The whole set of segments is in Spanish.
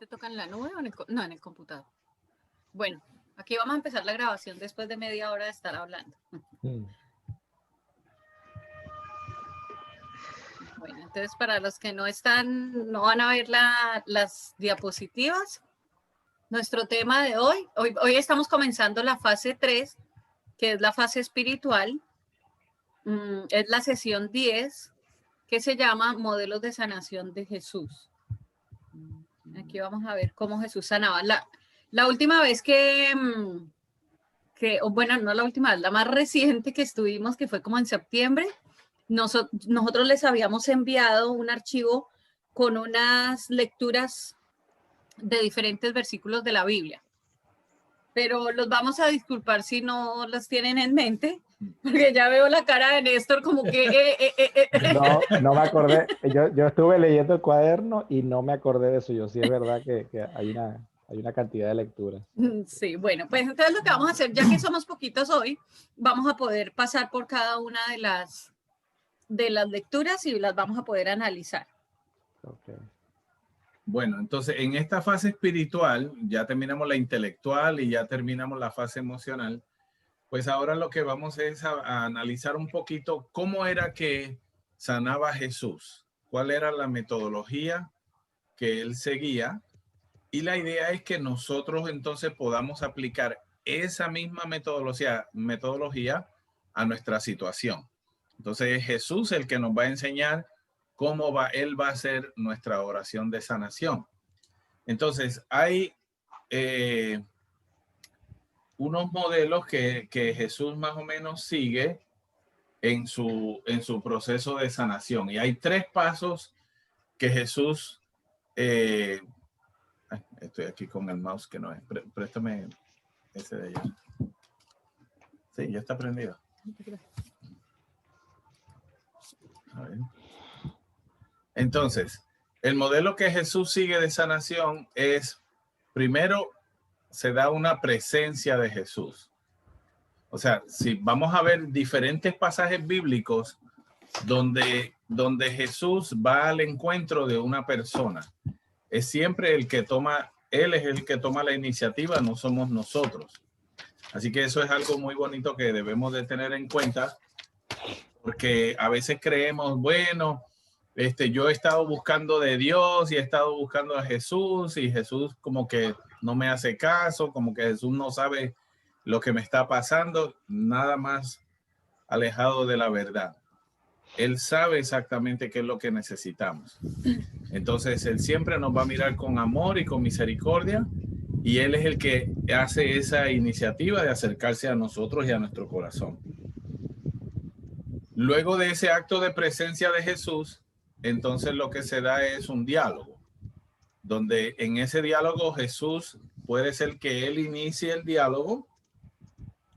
¿Te toca en la nube o en no, en el computador? Bueno, aquí vamos a empezar la grabación después de media hora de estar hablando. Bueno, entonces para los que no van a ver las diapositivas, nuestro tema de hoy estamos comenzando la fase 3, que es la fase espiritual. Es la sesión 10, que se llama Modelos de Sanación de Jesús. Aquí vamos a ver cómo Jesús sanaba. La última vez bueno, no la última vez, la más reciente que estuvimos, que fue como en septiembre, nosotros les habíamos enviado un archivo con unas lecturas de diferentes versículos de la Biblia. Pero los vamos a disculpar si no los tienen en mente, porque ya veo la cara de Néstor como que... No me acordé. Yo estuve leyendo el cuaderno y no me acordé de eso. Yo sí es verdad que hay una cantidad de lecturas. Sí, bueno, pues entonces lo que vamos a hacer, ya que somos poquitos hoy, vamos a poder pasar por cada una de las lecturas y las vamos a poder analizar. Okay. Bueno, entonces en esta fase espiritual, ya terminamos la intelectual y ya terminamos la fase emocional, pues ahora lo que vamos es a analizar un poquito cómo era que sanaba Jesús, cuál era la metodología que él seguía, y la idea es que nosotros entonces podamos aplicar esa misma metodología a nuestra situación. Entonces es Jesús el que nos va a enseñar cómo él va a hacer nuestra oración de sanación. Entonces hay unos modelos que Jesús más o menos sigue en su proceso de sanación. Y hay 3 pasos que Jesús... estoy aquí con el mouse que no es. Préstame ese de allá. Sí, ya está prendido. A ver. Entonces, el modelo que Jesús sigue de sanación es, primero, se da una presencia de Jesús. O sea, si vamos a ver diferentes pasajes bíblicos donde Jesús va al encuentro de una persona, es siempre el que toma, él es el que toma la iniciativa, no somos nosotros. Así que eso es algo muy bonito que debemos de tener en cuenta, porque a veces creemos, bueno, yo he estado buscando de Dios y he estado buscando a Jesús y Jesús como que no me hace caso, como que Jesús no sabe lo que me está pasando, nada más alejado de la verdad. Él sabe exactamente qué es lo que necesitamos. Entonces, él siempre nos va a mirar con amor y con misericordia, y él es el que hace esa iniciativa de acercarse a nosotros y a nuestro corazón. Luego de ese acto de presencia de Jesús, entonces lo que se da es un diálogo, donde en ese diálogo Jesús puede ser que él inicie el diálogo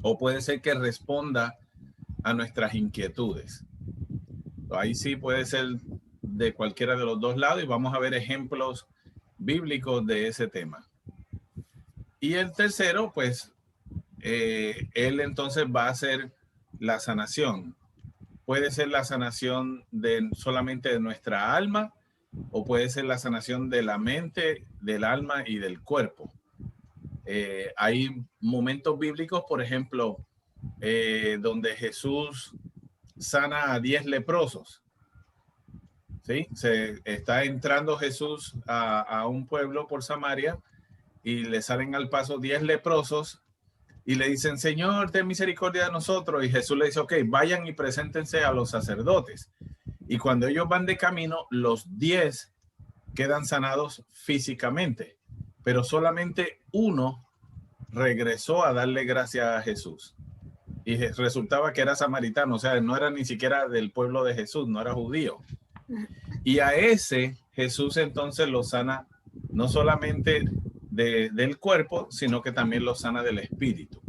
o puede ser que responda a nuestras inquietudes. Ahí sí puede ser de cualquiera de los dos lados y vamos a ver ejemplos bíblicos de ese tema. Y el tercero, pues, él entonces va a hacer la sanación. Puede ser la sanación solamente de nuestra alma o puede ser la sanación de la mente, del alma y del cuerpo. Hay momentos bíblicos, por ejemplo, donde Jesús sana a 10 leprosos. ¿Sí? Se está entrando Jesús a un pueblo por Samaria y le salen al paso 10 leprosos y le dicen, Señor, ten misericordia de nosotros. Y Jesús le dice, ok, vayan y preséntense a los sacerdotes. Y cuando ellos van de camino, los 10 quedan sanados físicamente, pero solamente uno regresó a darle gracias a Jesús. Y resultaba que era samaritano, o sea, no era ni siquiera del pueblo de Jesús, no era judío. Y a ese Jesús entonces lo sana no solamente del cuerpo, sino que también lo sana del espíritu.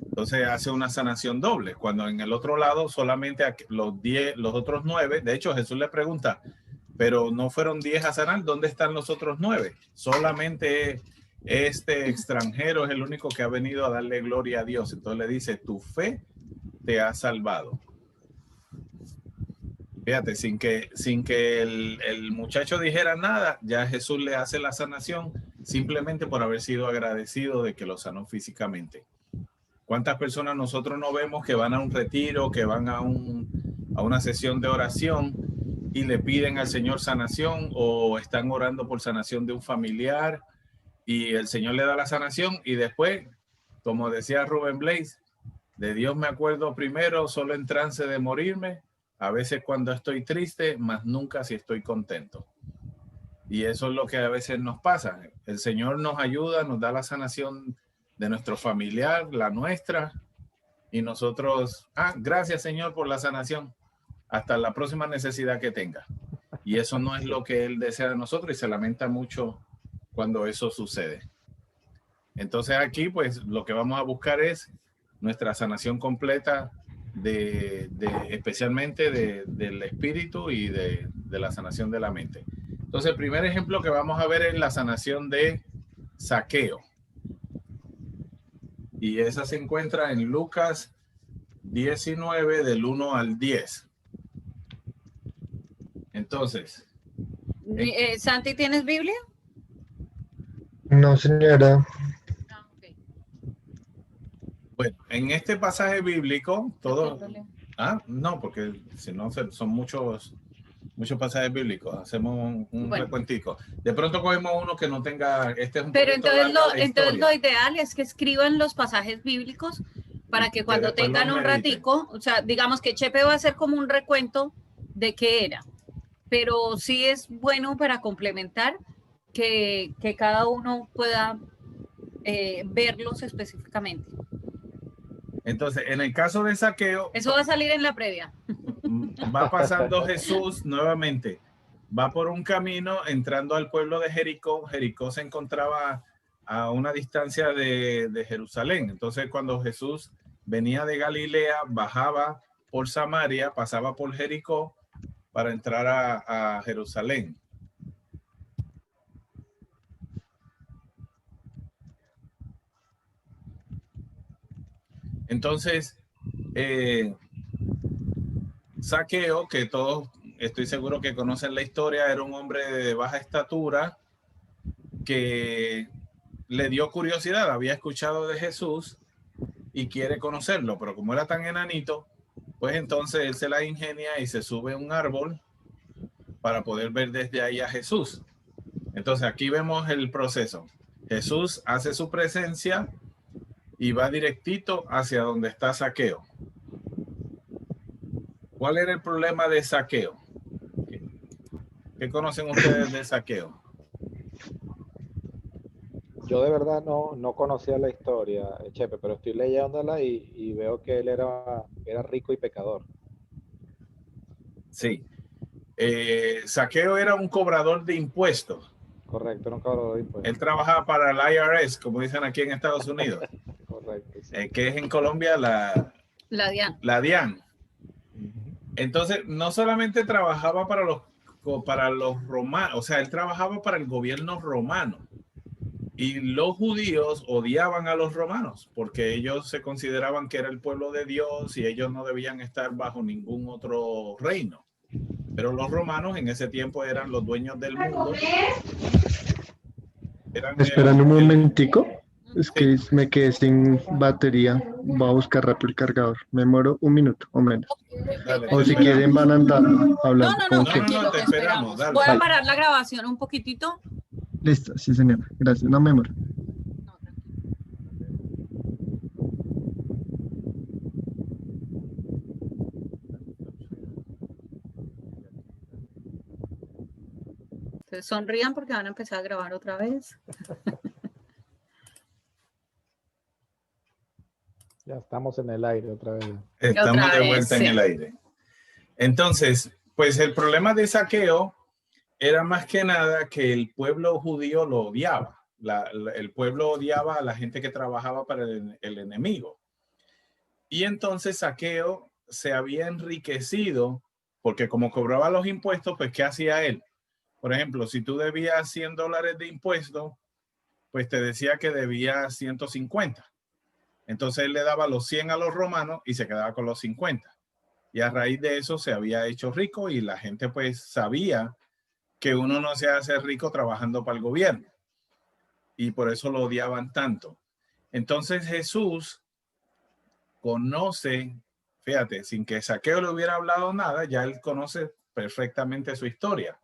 Entonces hace una sanación doble, cuando en el otro lado solamente los otros 9, de hecho Jesús le pregunta, pero no fueron 10 a sanar, ¿dónde están los otros 9? Solamente este extranjero es el único que ha venido a darle gloria a Dios. Entonces le dice, tu fe te ha salvado. Fíjate, sin que el muchacho dijera nada, ya Jesús le hace la sanación simplemente por haber sido agradecido de que lo sanó físicamente. ¿Cuántas personas nosotros no vemos que van a un retiro, que van a una sesión de oración y le piden al Señor sanación, o están orando por sanación de un familiar y el Señor le da la sanación y después, como decía Rubén Blades, de Dios me acuerdo primero solo en trance de morirme, a veces cuando estoy triste, mas nunca si estoy contento? Y eso es lo que a veces nos pasa. El Señor nos ayuda, nos da la sanación de nuestro familiar, la nuestra, y nosotros, gracias Señor por la sanación, hasta la próxima necesidad que tenga. Y eso no es lo que Él desea de nosotros y se lamenta mucho cuando eso sucede. Entonces aquí pues lo que vamos a buscar es nuestra sanación completa especialmente del espíritu y de la sanación de la mente. Entonces el primer ejemplo que vamos a ver es la sanación de Zaqueo. Y esa se encuentra en Lucas 19 del 1 al 10. Entonces. Santi, ¿tienes Biblia? No, señora. Okay. Bueno, en este pasaje bíblico, todo. No, porque si no son muchos pasajes bíblicos. Hacemos un recuentico. De pronto cogemos uno que no tenga. Pero entonces lo ideal es que escriban los pasajes bíblicos para que cuando tengan un ratico, o sea, digamos que Chepe va a hacer como un recuento de qué era. Pero sí es bueno para complementar que cada uno pueda verlos específicamente. Entonces, en el caso de Zaqueo... Eso va a salir en la previa. Va pasando Jesús nuevamente. Va por un camino entrando al pueblo de Jericó. Jericó se encontraba a una distancia de Jerusalén. Entonces, cuando Jesús venía de Galilea, bajaba por Samaria, pasaba por Jericó para entrar a Jerusalén. Entonces, Zaqueo, que todos estoy seguro que conocen la historia, era un hombre de baja estatura que le dio curiosidad, había escuchado de Jesús y quiere conocerlo, pero como era tan enanito, pues entonces él se la ingenia y se sube a un árbol para poder ver desde ahí a Jesús. Entonces aquí vemos el proceso. Jesús hace su presencia y va directito hacia donde está Zaqueo. ¿Cuál era el problema de Zaqueo? ¿Qué conocen ustedes de Zaqueo? Yo de verdad no conocía la historia, Chepe, pero estoy leyéndola y veo que él era rico y pecador. Sí. Zaqueo era un cobrador de impuestos. Correcto, era un cobrador de impuestos. Él trabajaba para el IRS, como dicen aquí en Estados Unidos. Correcto. Sí. Que es en Colombia la DIAN. Entonces, no solamente trabajaba para los romanos, o sea, él trabajaba para el gobierno romano. Y los judíos odiaban a los romanos porque ellos se consideraban que era el pueblo de Dios y ellos no debían estar bajo ningún otro reino. Pero los romanos en ese tiempo eran los dueños del mundo. Esperando un momentico. Es que me quedé sin batería. Voy a buscar rápido el cargador. Me demoro un minuto o menos. Dale, o si quieren van andando hablando. No, te esperamos. Dale. Voy a parar la grabación un poquitito. Listo, sí señor. Gracias. No me demoro. Entonces sonrían porque van a empezar a grabar otra vez. Ya estamos en el aire otra vez. Estamos de vuelta en el aire. Entonces, pues el problema de Zaqueo era más que nada que el pueblo judío lo odiaba. El pueblo odiaba a la gente que trabajaba para el enemigo. Y entonces Zaqueo se había enriquecido porque como cobraba los impuestos, pues ¿qué hacía él? Por ejemplo, si tú debías $100 de impuestos, pues te decía que debías 150. Entonces él le daba los 100 a los romanos y se quedaba con los 50. y a raíz de eso se había hecho rico y la gente pues sabía que uno no se hace rico trabajando para el gobierno y por eso lo odiaban tanto. Entonces Jesús conoce, fíjate, sin que Zaqueo le hubiera hablado nada, ya él conoce perfectamente su historia.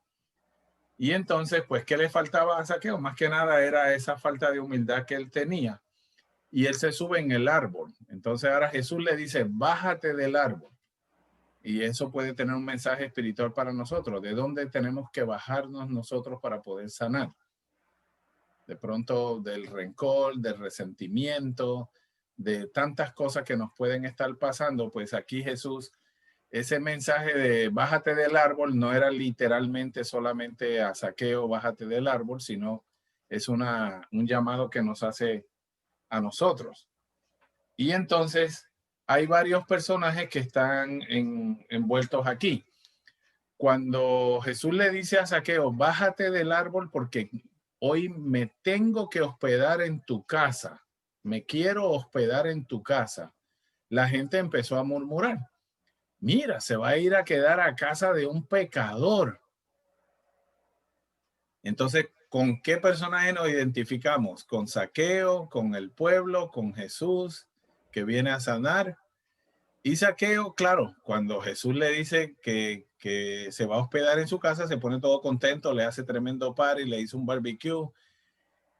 Y entonces, pues, ¿qué le faltaba a Zaqueo? Más que nada era esa falta de humildad que él tenía. Y él se sube en el árbol. Entonces ahora Jesús le dice, bájate del árbol. Y eso puede tener un mensaje espiritual para nosotros. ¿De dónde tenemos que bajarnos nosotros para poder sanar? De pronto del rencor, del resentimiento, de tantas cosas que nos pueden estar pasando. Pues aquí Jesús, ese mensaje de bájate del árbol no era literalmente solamente a Zaqueo, bájate del árbol, sino es un llamado que nos hace a nosotros. Y entonces hay varios personajes que están envueltos aquí. Cuando Jesús le dice a Zaqueo, bájate del árbol porque hoy me tengo que hospedar en tu casa, me quiero hospedar en tu casa, la gente empezó a murmurar. Mira, se va a ir a quedar a casa de un pecador. Entonces, ¿con qué personaje nos identificamos? ¿Con Zaqueo, con el pueblo, con Jesús que viene a sanar? Y Zaqueo, claro, cuando Jesús le dice que se va a hospedar en su casa, se pone todo contento, le hace tremendo party, le hizo un barbecue.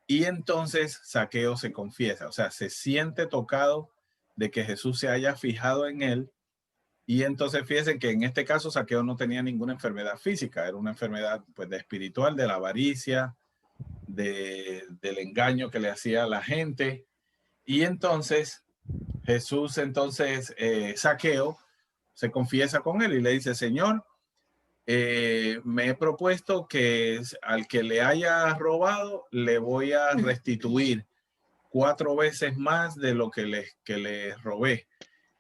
Y entonces Zaqueo se confiesa, o sea, se siente tocado de que Jesús se haya fijado en él. Y entonces fíjense que en este caso Zaqueo no tenía ninguna enfermedad física, era una enfermedad pues de espiritual, de la avaricia, del engaño que le hacía a la gente. Y entonces Jesús, Zaqueo se confiesa con él y le dice, Señor, me he propuesto que al que le haya robado le voy a restituir 4 veces más de lo que le robé.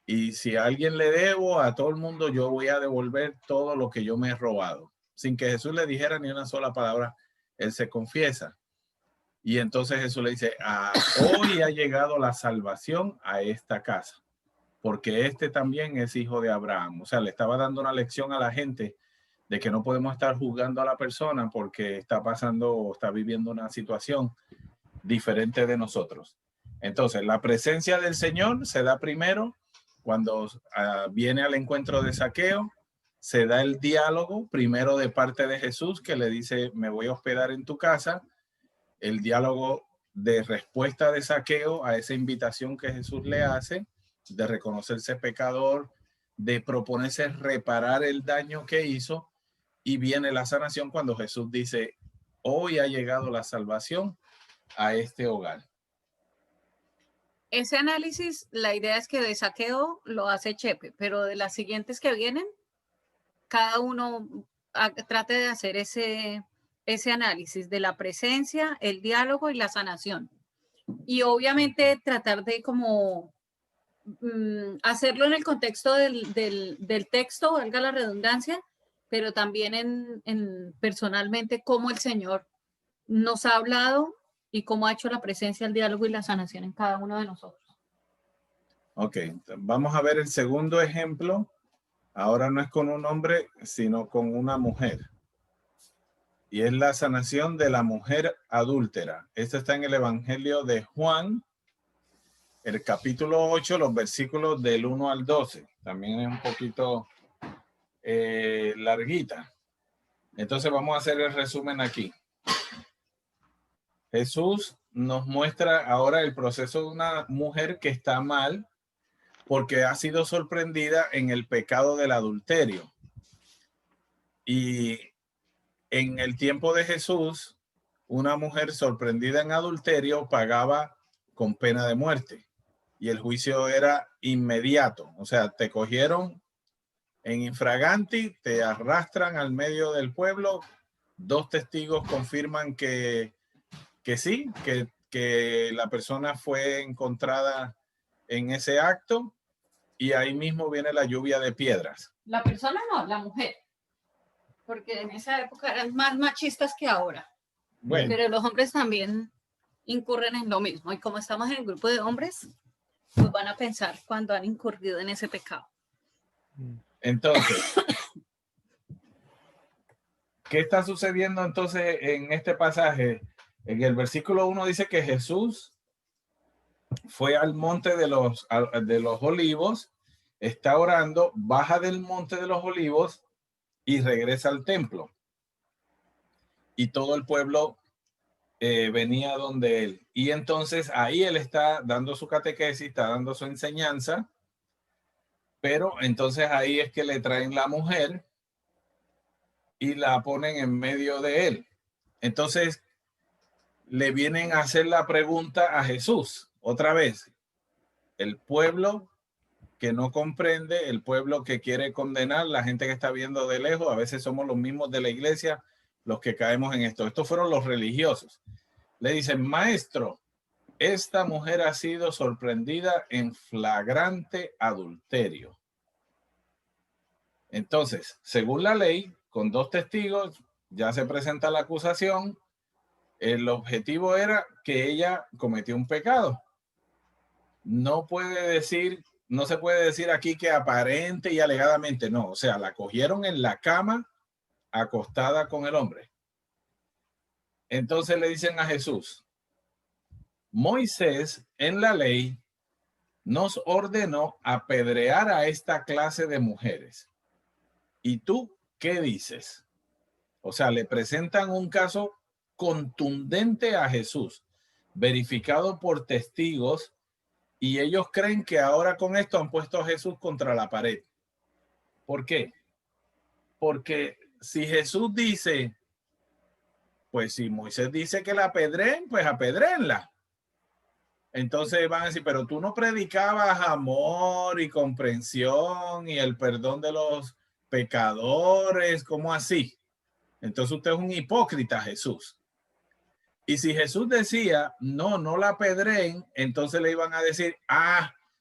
Y si a alguien le debo, a todo el mundo, yo voy a devolver todo lo que yo me he robado. Sin que Jesús le dijera ni una sola palabra, él se confiesa. Y entonces Jesús le dice, hoy ha llegado la salvación a esta casa, porque este también es hijo de Abraham. O sea, le estaba dando una lección a la gente de que no podemos estar juzgando a la persona porque está pasando o está viviendo una situación diferente de nosotros. Entonces, la presencia del Señor se da primero cuando viene al encuentro de Zaqueo, se da el diálogo primero de parte de Jesús que le dice, me voy a hospedar en tu casa. El diálogo de respuesta de Zaqueo a esa invitación que Jesús le hace, de reconocerse pecador, de proponerse reparar el daño que hizo, y viene la sanación cuando Jesús dice, hoy ha llegado la salvación a este hogar. Ese análisis, la idea es que de Zaqueo lo hace Chepe, pero de las siguientes que vienen, cada uno trate de hacer ese análisis de la presencia, el diálogo y la sanación. Y obviamente tratar de como hacerlo en el contexto del texto, valga la redundancia, pero también personalmente cómo el Señor nos ha hablado y cómo ha hecho la presencia, el diálogo y la sanación en cada uno de nosotros. Ok, vamos a ver el segundo ejemplo. Ahora no es con un hombre, sino con una mujer. Y es la sanación de la mujer adúltera. Esto está en el Evangelio de Juan, el capítulo 8, los versículos del 1 al 12. También es un poquito larguita. Entonces vamos a hacer el resumen aquí. Jesús nos muestra ahora el proceso de una mujer que está mal porque ha sido sorprendida en el pecado del adulterio. Y en el tiempo de Jesús, una mujer sorprendida en adulterio pagaba con pena de muerte y el juicio era inmediato. O sea, te cogieron en infraganti, te arrastran al medio del pueblo, 2 testigos confirman que sí, que la persona fue encontrada en ese acto y ahí mismo viene la lluvia de piedras. La persona no, la mujer. Porque en esa época eran más machistas que ahora. Bueno. Pero los hombres también incurren en lo mismo. Y como estamos en el grupo de hombres, pues van a pensar cuando han incurrido en ese pecado. Entonces, ¿qué está sucediendo entonces en este pasaje? En el versículo 1 dice que Jesús fue al monte de los olivos, está orando, baja del monte de los olivos y regresa al templo. Y todo el pueblo venía donde él. Y entonces ahí él está dando su catequesis, está dando su enseñanza, pero entonces ahí es que le traen la mujer y la ponen en medio de él. Entonces le vienen a hacer la pregunta a Jesús otra vez. El pueblo que no comprende, el pueblo que quiere condenar, la gente que está viendo de lejos, a veces somos los mismos de la iglesia los que caemos en esto. Estos fueron los religiosos. Le dicen, maestro, esta mujer ha sido sorprendida en flagrante adulterio. Entonces, según la ley, con 2 testigos, ya se presenta la acusación. El objetivo era que ella cometió un pecado. No se puede decir aquí que aparente y alegadamente, no. O sea, la cogieron en la cama acostada con el hombre. Entonces le dicen a Jesús, Moisés en la ley nos ordenó apedrear a esta clase de mujeres. ¿Y tú qué dices? O sea, le presentan un caso contundente a Jesús, verificado por testigos, y ellos creen que ahora con esto han puesto a Jesús contra la pared. ¿Por qué? Porque si Jesús dice, pues si Moisés dice que la apedreen, pues apedréenla. Entonces van a decir, pero tú no predicabas amor y comprensión y el perdón de los pecadores, ¿cómo así? Entonces usted es un hipócrita, Jesús. Y si Jesús decía, no la apedreen, entonces le iban a decir,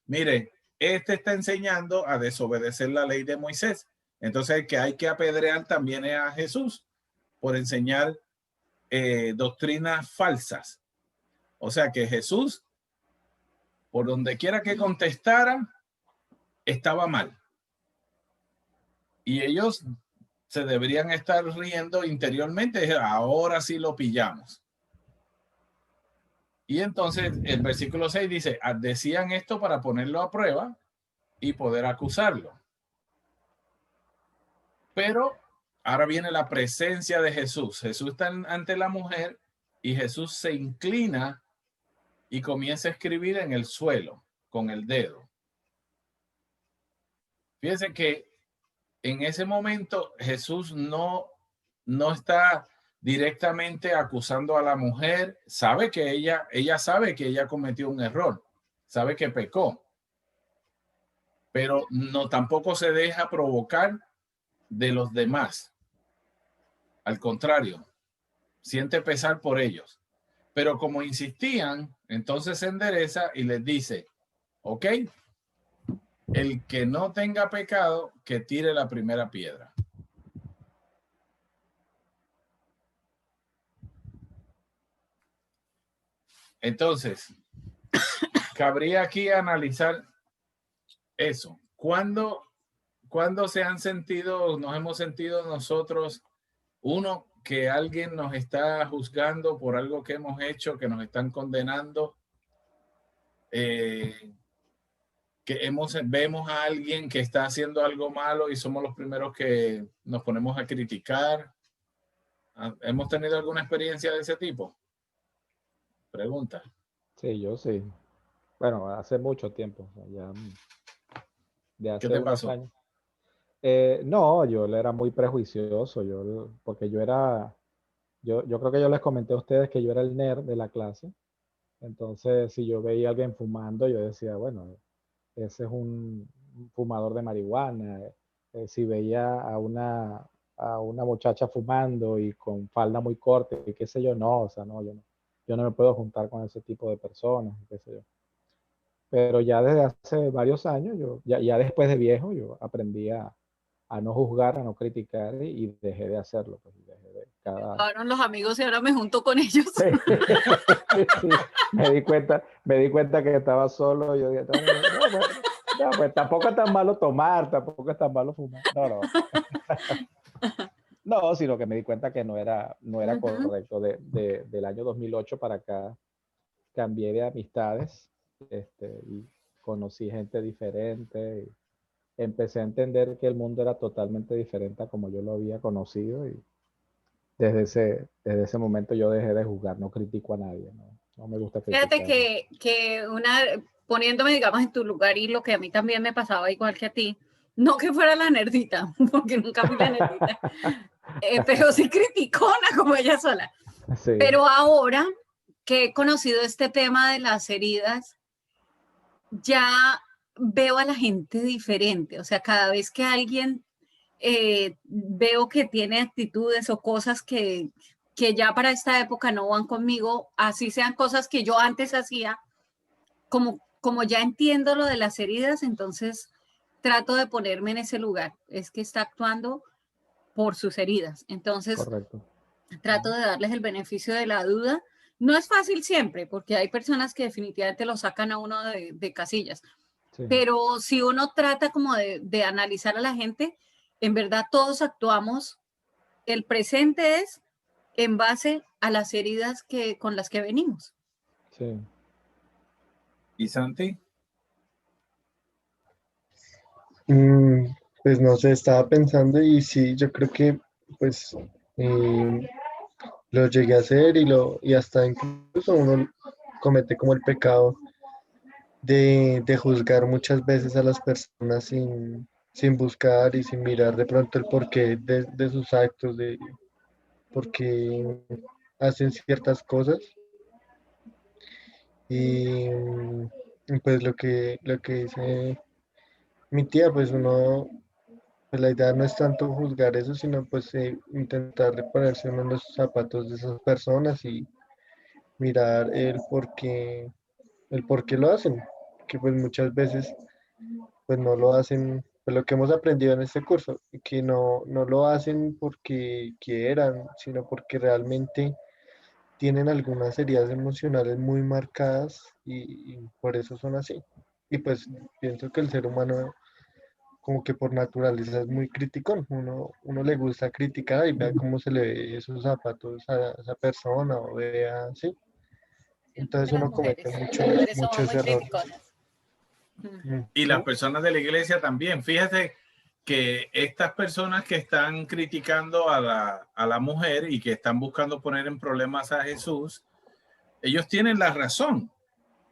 mire, este está enseñando a desobedecer la ley de Moisés. Entonces el que hay que apedrear también es a Jesús por enseñar doctrinas falsas. O sea que Jesús, por donde quiera que contestara, estaba mal. Y ellos se deberían estar riendo interiormente. Ahora sí lo pillamos. Y entonces el versículo 6 dice, decían esto para ponerlo a prueba y poder acusarlo. Pero ahora viene la presencia de Jesús. Jesús está ante la mujer y Jesús se inclina y comienza a escribir en el suelo con el dedo. Fíjense que en ese momento Jesús no está directamente acusando a la mujer. Sabe que ella sabe que ella cometió un error, sabe que pecó, pero no tampoco se deja provocar de los demás. Al contrario, siente pesar por ellos. Pero como insistían, entonces se endereza y les dice, ok, el que no tenga pecado, que tire la primera piedra. Entonces, cabría aquí analizar eso. ¿Cuándo nos hemos sentido nosotros, uno, que alguien nos está juzgando por algo que hemos hecho, que nos están condenando, que vemos a alguien que está haciendo algo malo y somos los primeros que nos ponemos a criticar? ¿Hemos tenido alguna experiencia de ese tipo? Pregunta. Sí, yo sí. Bueno, hace mucho tiempo. Ya, de hace ¿Qué te unos pasó? años. No, yo era muy prejuicioso, porque yo creo que yo les comenté a ustedes que yo era el nerd de la clase. Entonces, si yo veía a alguien fumando, yo decía, bueno, ese es un fumador de marihuana. Si veía a una muchacha fumando y con falda muy corta y qué sé yo, no, o sea, no, yo no me puedo juntar con ese tipo de personas, qué sé yo. Pero ya desde hace varios años, ya después de viejo, yo aprendí a no juzgar, a no criticar y dejé de hacerlo. Pues, Acabaron los amigos y ahora me junto con ellos. Sí. Sí, me di cuenta que estaba solo. Yo dije, No, pues tampoco es tan malo tomar, tampoco es tan malo fumar. No, no. No, sino que me di cuenta que no era correcto. Del año 2008 para acá cambié de amistades, y conocí gente diferente. Y empecé a entender que el mundo era totalmente diferente a como yo lo había conocido. Y desde ese momento yo dejé de juzgar, no critico a nadie, no me gusta criticar. Fíjate que poniéndome, digamos, en tu lugar y lo que a mí también me pasaba igual que a ti, no que fuera la nerdita, porque nunca fui la nerdita, pero sí criticona como ella sola. Sí. Pero ahora que he conocido este tema de las heridas, ya veo a la gente diferente. O sea, cada vez que alguien veo que tiene actitudes o cosas que ya para esta época no van conmigo, así sean cosas que yo antes hacía, como ya entiendo lo de las heridas, entonces trato de ponerme en ese lugar. Es que está actuando por sus heridas. Entonces, Correcto. Trato de darles el beneficio de la duda. No es fácil siempre, porque hay personas que definitivamente lo sacan a uno de casillas. Sí. Pero si uno trata como de analizar a la gente, en verdad todos actuamos. El presente es en base a las heridas con las que venimos. Sí. ¿Y Santi? Pues no sé, estaba pensando y sí, yo creo que pues lo llegué a hacer y hasta incluso uno comete como el pecado de juzgar muchas veces a las personas sin buscar y sin mirar de pronto el porqué de sus actos, de por qué hacen ciertas cosas. Y pues lo que dice mi tía, pues pues la idea no es tanto juzgar eso, sino pues intentar de ponerse uno en los zapatos de esas personas y mirar el por qué lo hacen, que pues muchas veces pues no lo hacen, pues lo que hemos aprendido en este curso, que no lo hacen porque quieran, sino porque realmente tienen algunas heridas emocionales muy marcadas y por eso son así. Y pues pienso que el ser humano como que por naturaleza es muy criticón, uno le gusta criticar y vea cómo se le ve esos zapatos a esa persona o vea, sí. Entonces Las uno comete mujeres, las mujeres somos muchos muy errores. criticonas. Y las personas de la iglesia también. Fíjate que estas personas que están criticando a la mujer y que están buscando poner en problemas a Jesús, ellos tienen la razón.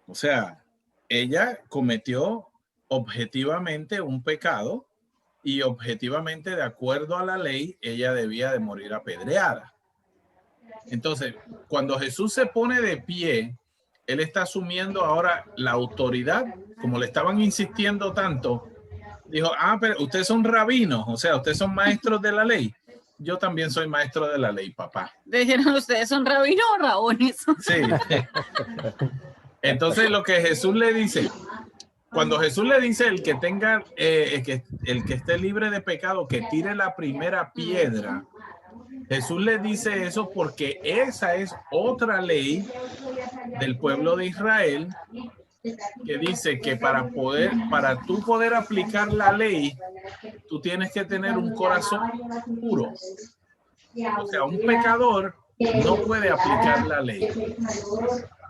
O sea, ella cometió objetivamente un pecado y objetivamente, de acuerdo a la ley, ella debía de morir apedreada. Entonces, cuando Jesús se pone de pie, él está asumiendo ahora la autoridad, como le estaban insistiendo tanto. Dijo, pero ustedes son rabinos, o sea, ustedes son maestros de la ley. Yo también soy maestro de la ley, papá. Dijeron, ¿ustedes son rabinos o rabones? Sí. Entonces, lo que Jesús le dice, cuando Jesús le dice el que tenga, el que esté libre de pecado, que tire la primera piedra, Jesús le dice eso porque esa es otra ley del pueblo de Israel que dice que para tú poder aplicar la ley, tú tienes que tener un corazón puro. O sea, un pecador no puede aplicar la ley.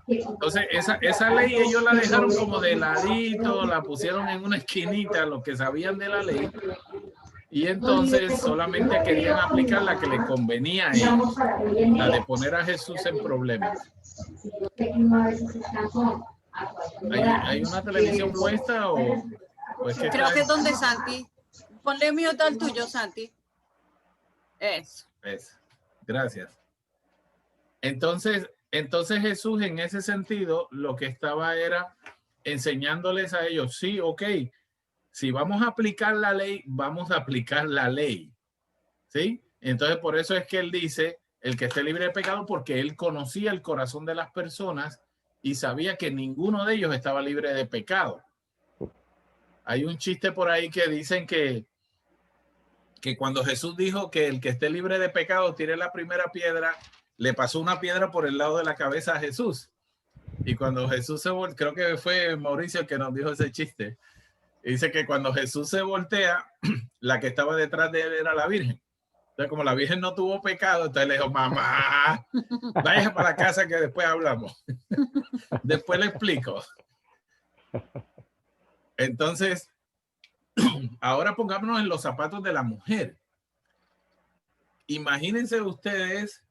Entonces, esa ley ellos la dejaron como de ladito, la pusieron en una esquinita, los que sabían de la ley, y entonces solamente querían aplicar la que le convenía a ellos, la de poner a Jesús en problemas. ¿Hay una televisión puesta o es que Creo que es donde Santi. Ponle mute al tuyo, Santi. Eso. Gracias. Entonces Jesús en ese sentido lo que estaba era enseñándoles a ellos, sí, ok, si vamos a aplicar la ley, vamos a aplicar la ley. ¿Sí? Entonces por eso es que él dice, el que esté libre de pecado, porque él conocía el corazón de las personas y sabía que ninguno de ellos estaba libre de pecado. Hay un chiste por ahí que dicen que cuando Jesús dijo que el que esté libre de pecado tire la primera piedra, le pasó una piedra por el lado de la cabeza a Jesús. Y cuando Jesús creo que fue Mauricio el que nos dijo ese chiste. Y dice que cuando Jesús se voltea, la que estaba detrás de él era la Virgen. Entonces, como la Virgen no tuvo pecado, entonces le dijo, mamá, vaya para la casa que después hablamos. Después le explico. Entonces, ahora pongámonos en los zapatos de la mujer. Imagínense ustedes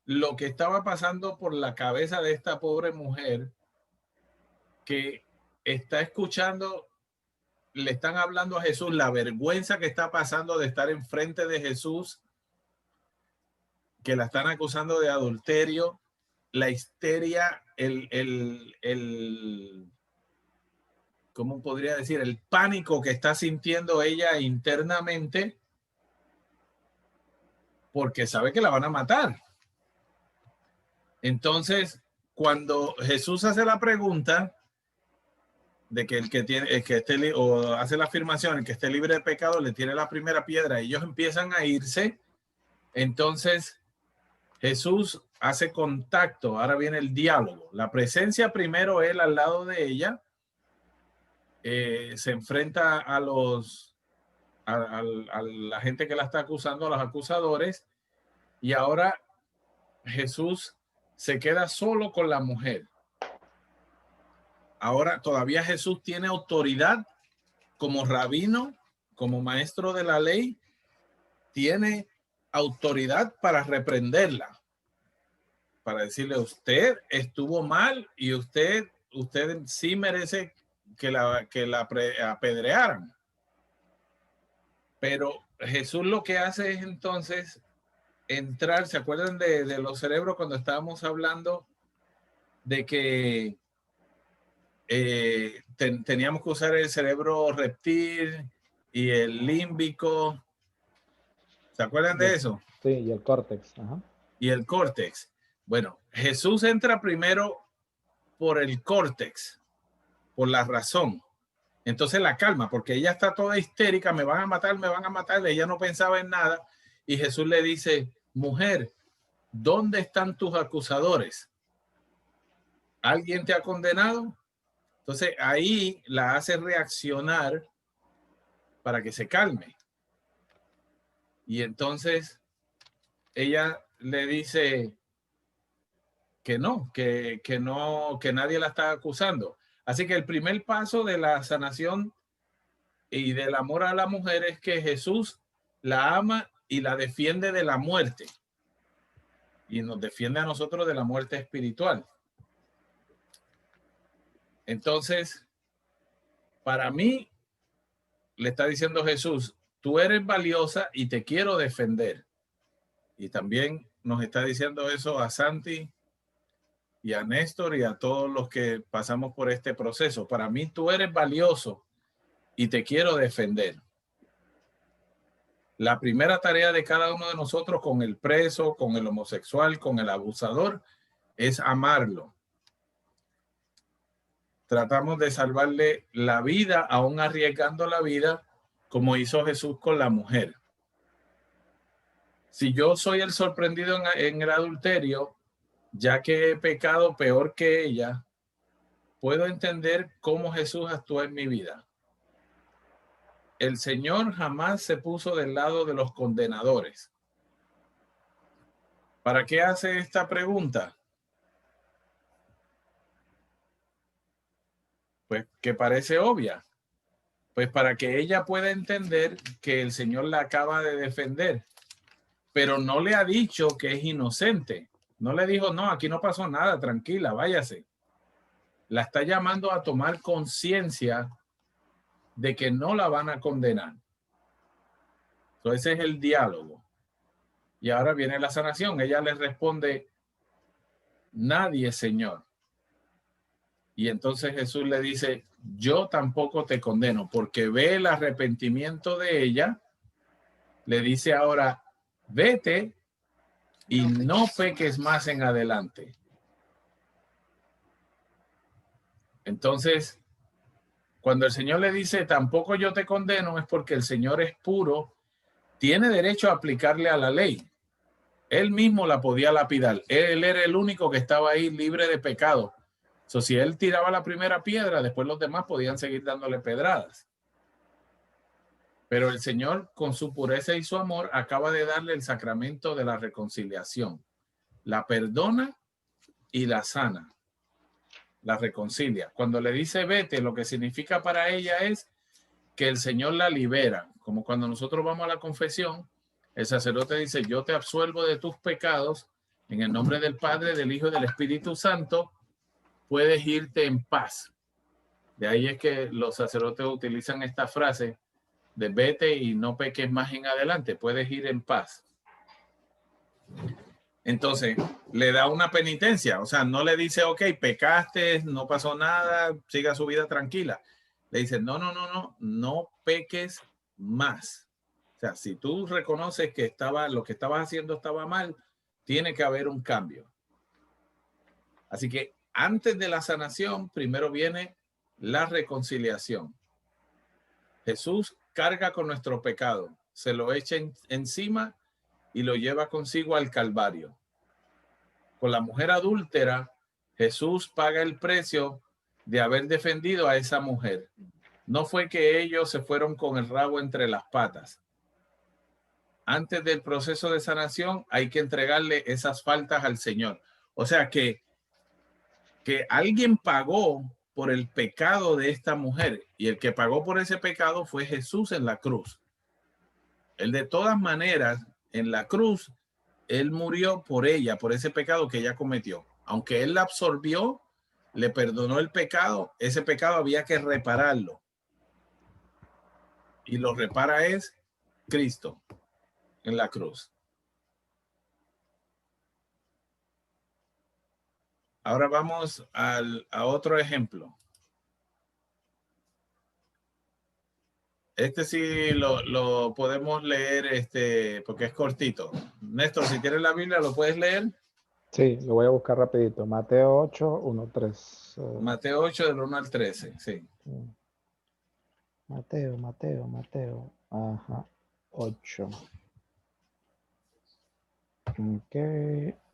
lo que estaba pasando por la cabeza de esta pobre mujer que está escuchando, le están hablando a Jesús, la vergüenza que está pasando de estar enfrente de Jesús, que la están acusando de adulterio, la histeria, ¿cómo podría decir? El pánico que está sintiendo ella internamente porque sabe que la van a matar. Entonces, cuando Jesús hace la pregunta de que el que esté o hace la afirmación, el que esté libre de pecado le tiene la primera piedra, ellos empiezan a irse. Entonces, Jesús hace contacto. Ahora viene el diálogo. La presencia primero, él al lado de ella, se enfrenta a la gente que la está acusando, a los acusadores, y ahora Jesús se queda solo con la mujer. Ahora todavía Jesús tiene autoridad como rabino, como maestro de la ley, tiene autoridad para reprenderla, para decirle, usted estuvo mal y usted sí merece que la apedrearan. Pero Jesús lo que hace es entonces entrar. ¿Se acuerdan de los cerebros cuando estábamos hablando de que teníamos que usar el cerebro reptil y el límbico? ¿Se acuerdan de eso? Sí, y el córtex. Ajá. Y el córtex. Bueno, Jesús entra primero por el córtex, por la razón. Entonces la calma, porque ella está toda histérica, me van a matar, ella no pensaba en nada. Y Jesús le dice, mujer, ¿dónde están tus acusadores? ¿Alguien te ha condenado? Entonces ahí la hace reaccionar para que se calme. Y entonces ella le dice que no, que nadie la está acusando. Así que el primer paso de la sanación y del amor a la mujer es que Jesús la ama y la defiende de la muerte. Y nos defiende a nosotros de la muerte espiritual. Entonces, para mí, le está diciendo Jesús, tú eres valiosa y te quiero defender. Y también nos está diciendo eso a Santi y a Néstor y a todos los que pasamos por este proceso. Para mí tú eres valioso y te quiero defender. La primera tarea de cada uno de nosotros con el preso, con el homosexual, con el abusador, es amarlo. Tratamos de salvarle la vida, aún arriesgando la vida, como hizo Jesús con la mujer. Si yo soy el sorprendido en el adulterio, ya que he pecado peor que ella, puedo entender cómo Jesús actúa en mi vida. El Señor jamás se puso del lado de los condenadores. ¿Para qué hace esta pregunta? Pues que parece obvia. Pues para que ella pueda entender que el Señor la acaba de defender, pero no le ha dicho que es inocente. No le dijo, no, aquí no pasó nada, tranquila, váyase. La está llamando a tomar conciencia de que no la van a condenar. Entonces ese es el diálogo. Y ahora viene la sanación. Ella le responde, nadie, Señor. Y entonces Jesús le dice, yo tampoco te condeno, porque ve el arrepentimiento de ella. Le dice ahora, vete y no peques más en adelante. Entonces, cuando el Señor le dice, tampoco yo te condeno, es porque el Señor es puro, tiene derecho a aplicarle a la ley. Él mismo la podía lapidar. Él era el único que estaba ahí libre de pecado. So, si él tiraba la primera piedra, después los demás podían seguir dándole pedradas. Pero el Señor, con su pureza y su amor, acaba de darle el sacramento de la reconciliación. La perdona y la sana. La reconcilia. Cuando le dice vete, lo que significa para ella es que el Señor la libera. Como cuando nosotros vamos a la confesión, el sacerdote dice, yo te absuelvo de tus pecados en el nombre del Padre, del Hijo y del Espíritu Santo. Puedes irte en paz. De ahí es que los sacerdotes utilizan esta frase de vete y no peques más en adelante, puedes ir en paz. Entonces, le da una penitencia, o sea, no le dice, ok, pecaste, no pasó nada, siga su vida tranquila. Le dice, no peques más. O sea, si tú reconoces que lo que estabas haciendo estaba mal, tiene que haber un cambio. Así que antes de la sanación, primero viene la reconciliación. Jesús carga con nuestro pecado, se lo echa encima y lo lleva consigo al Calvario. Con la mujer adúltera, Jesús paga el precio de haber defendido a esa mujer. No fue que ellos se fueron con el rabo entre las patas. Antes del proceso de sanación hay que entregarle esas faltas al Señor. O sea que alguien pagó por el pecado de esta mujer, y el que pagó por ese pecado fue Jesús en la cruz. Él de todas maneras, en la cruz, él murió por ella, por ese pecado que ella cometió. Aunque él la absorbió, le perdonó el pecado, ese pecado había que repararlo. Y lo repara es Cristo en la cruz. Ahora vamos a otro ejemplo. Este sí lo podemos leer porque es cortito. Néstor, si tienes la Biblia, ¿lo puedes leer? Sí, lo voy a buscar rapidito. Mateo 8, 1, 3. Mateo 8 del 1 al 13, sí. Mateo. Ajá, 8. Ok,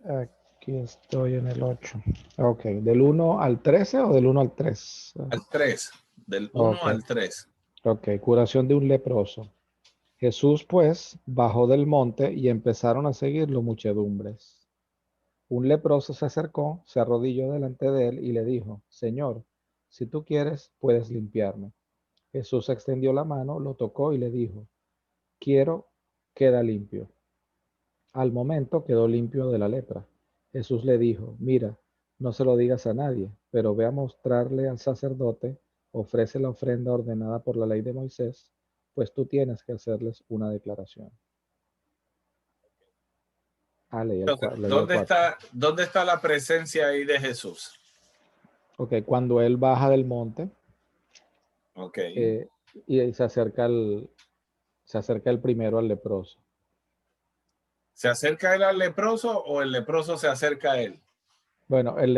aquí estoy en el 8. Ok, ¿del 1 al 13 o del 1 al 3? Al 3, del 1 Ok. al 3. Ok, curación de un leproso. Jesús, pues, bajó del monte y empezaron a seguirlo muchedumbres. Un leproso se acercó, se arrodilló delante de él y le dijo, Señor, si tú quieres, puedes limpiarme. Jesús extendió la mano, lo tocó y le dijo, quiero, queda limpio. Al momento quedó limpio de la lepra. Jesús le dijo, mira, no se lo digas a nadie, pero ve a mostrarle al sacerdote, ofrece la ofrenda ordenada por la ley de Moisés, pues tú tienes que hacerles una declaración. Leí el Entonces, 4. ¿dónde está la presencia ahí de Jesús? Ok, cuando él baja del monte, Ok. y se acerca el primero al leproso. ¿Se acerca él al leproso o el leproso se acerca a él? Bueno, el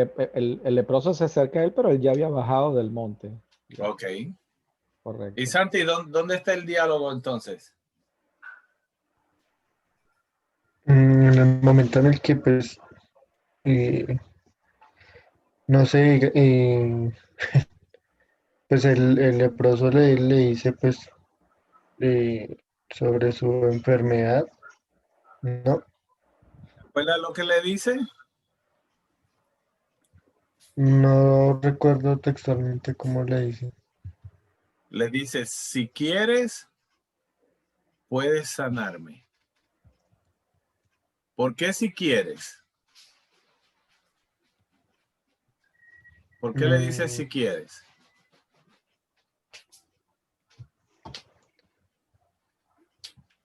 leproso se acerca a él, pero él ya había bajado del monte. Ok. Correcto. Y Santi, ¿dónde está el diálogo entonces? En el momento en el que, pues, no sé, pues el leproso le dice, pues, sobre su enfermedad, ¿no? ¿Recuerda lo que le dice? No recuerdo textualmente cómo le dice. Le dice, si quieres, puedes sanarme. ¿Por qué si quieres? ¿Por qué le dice si quieres?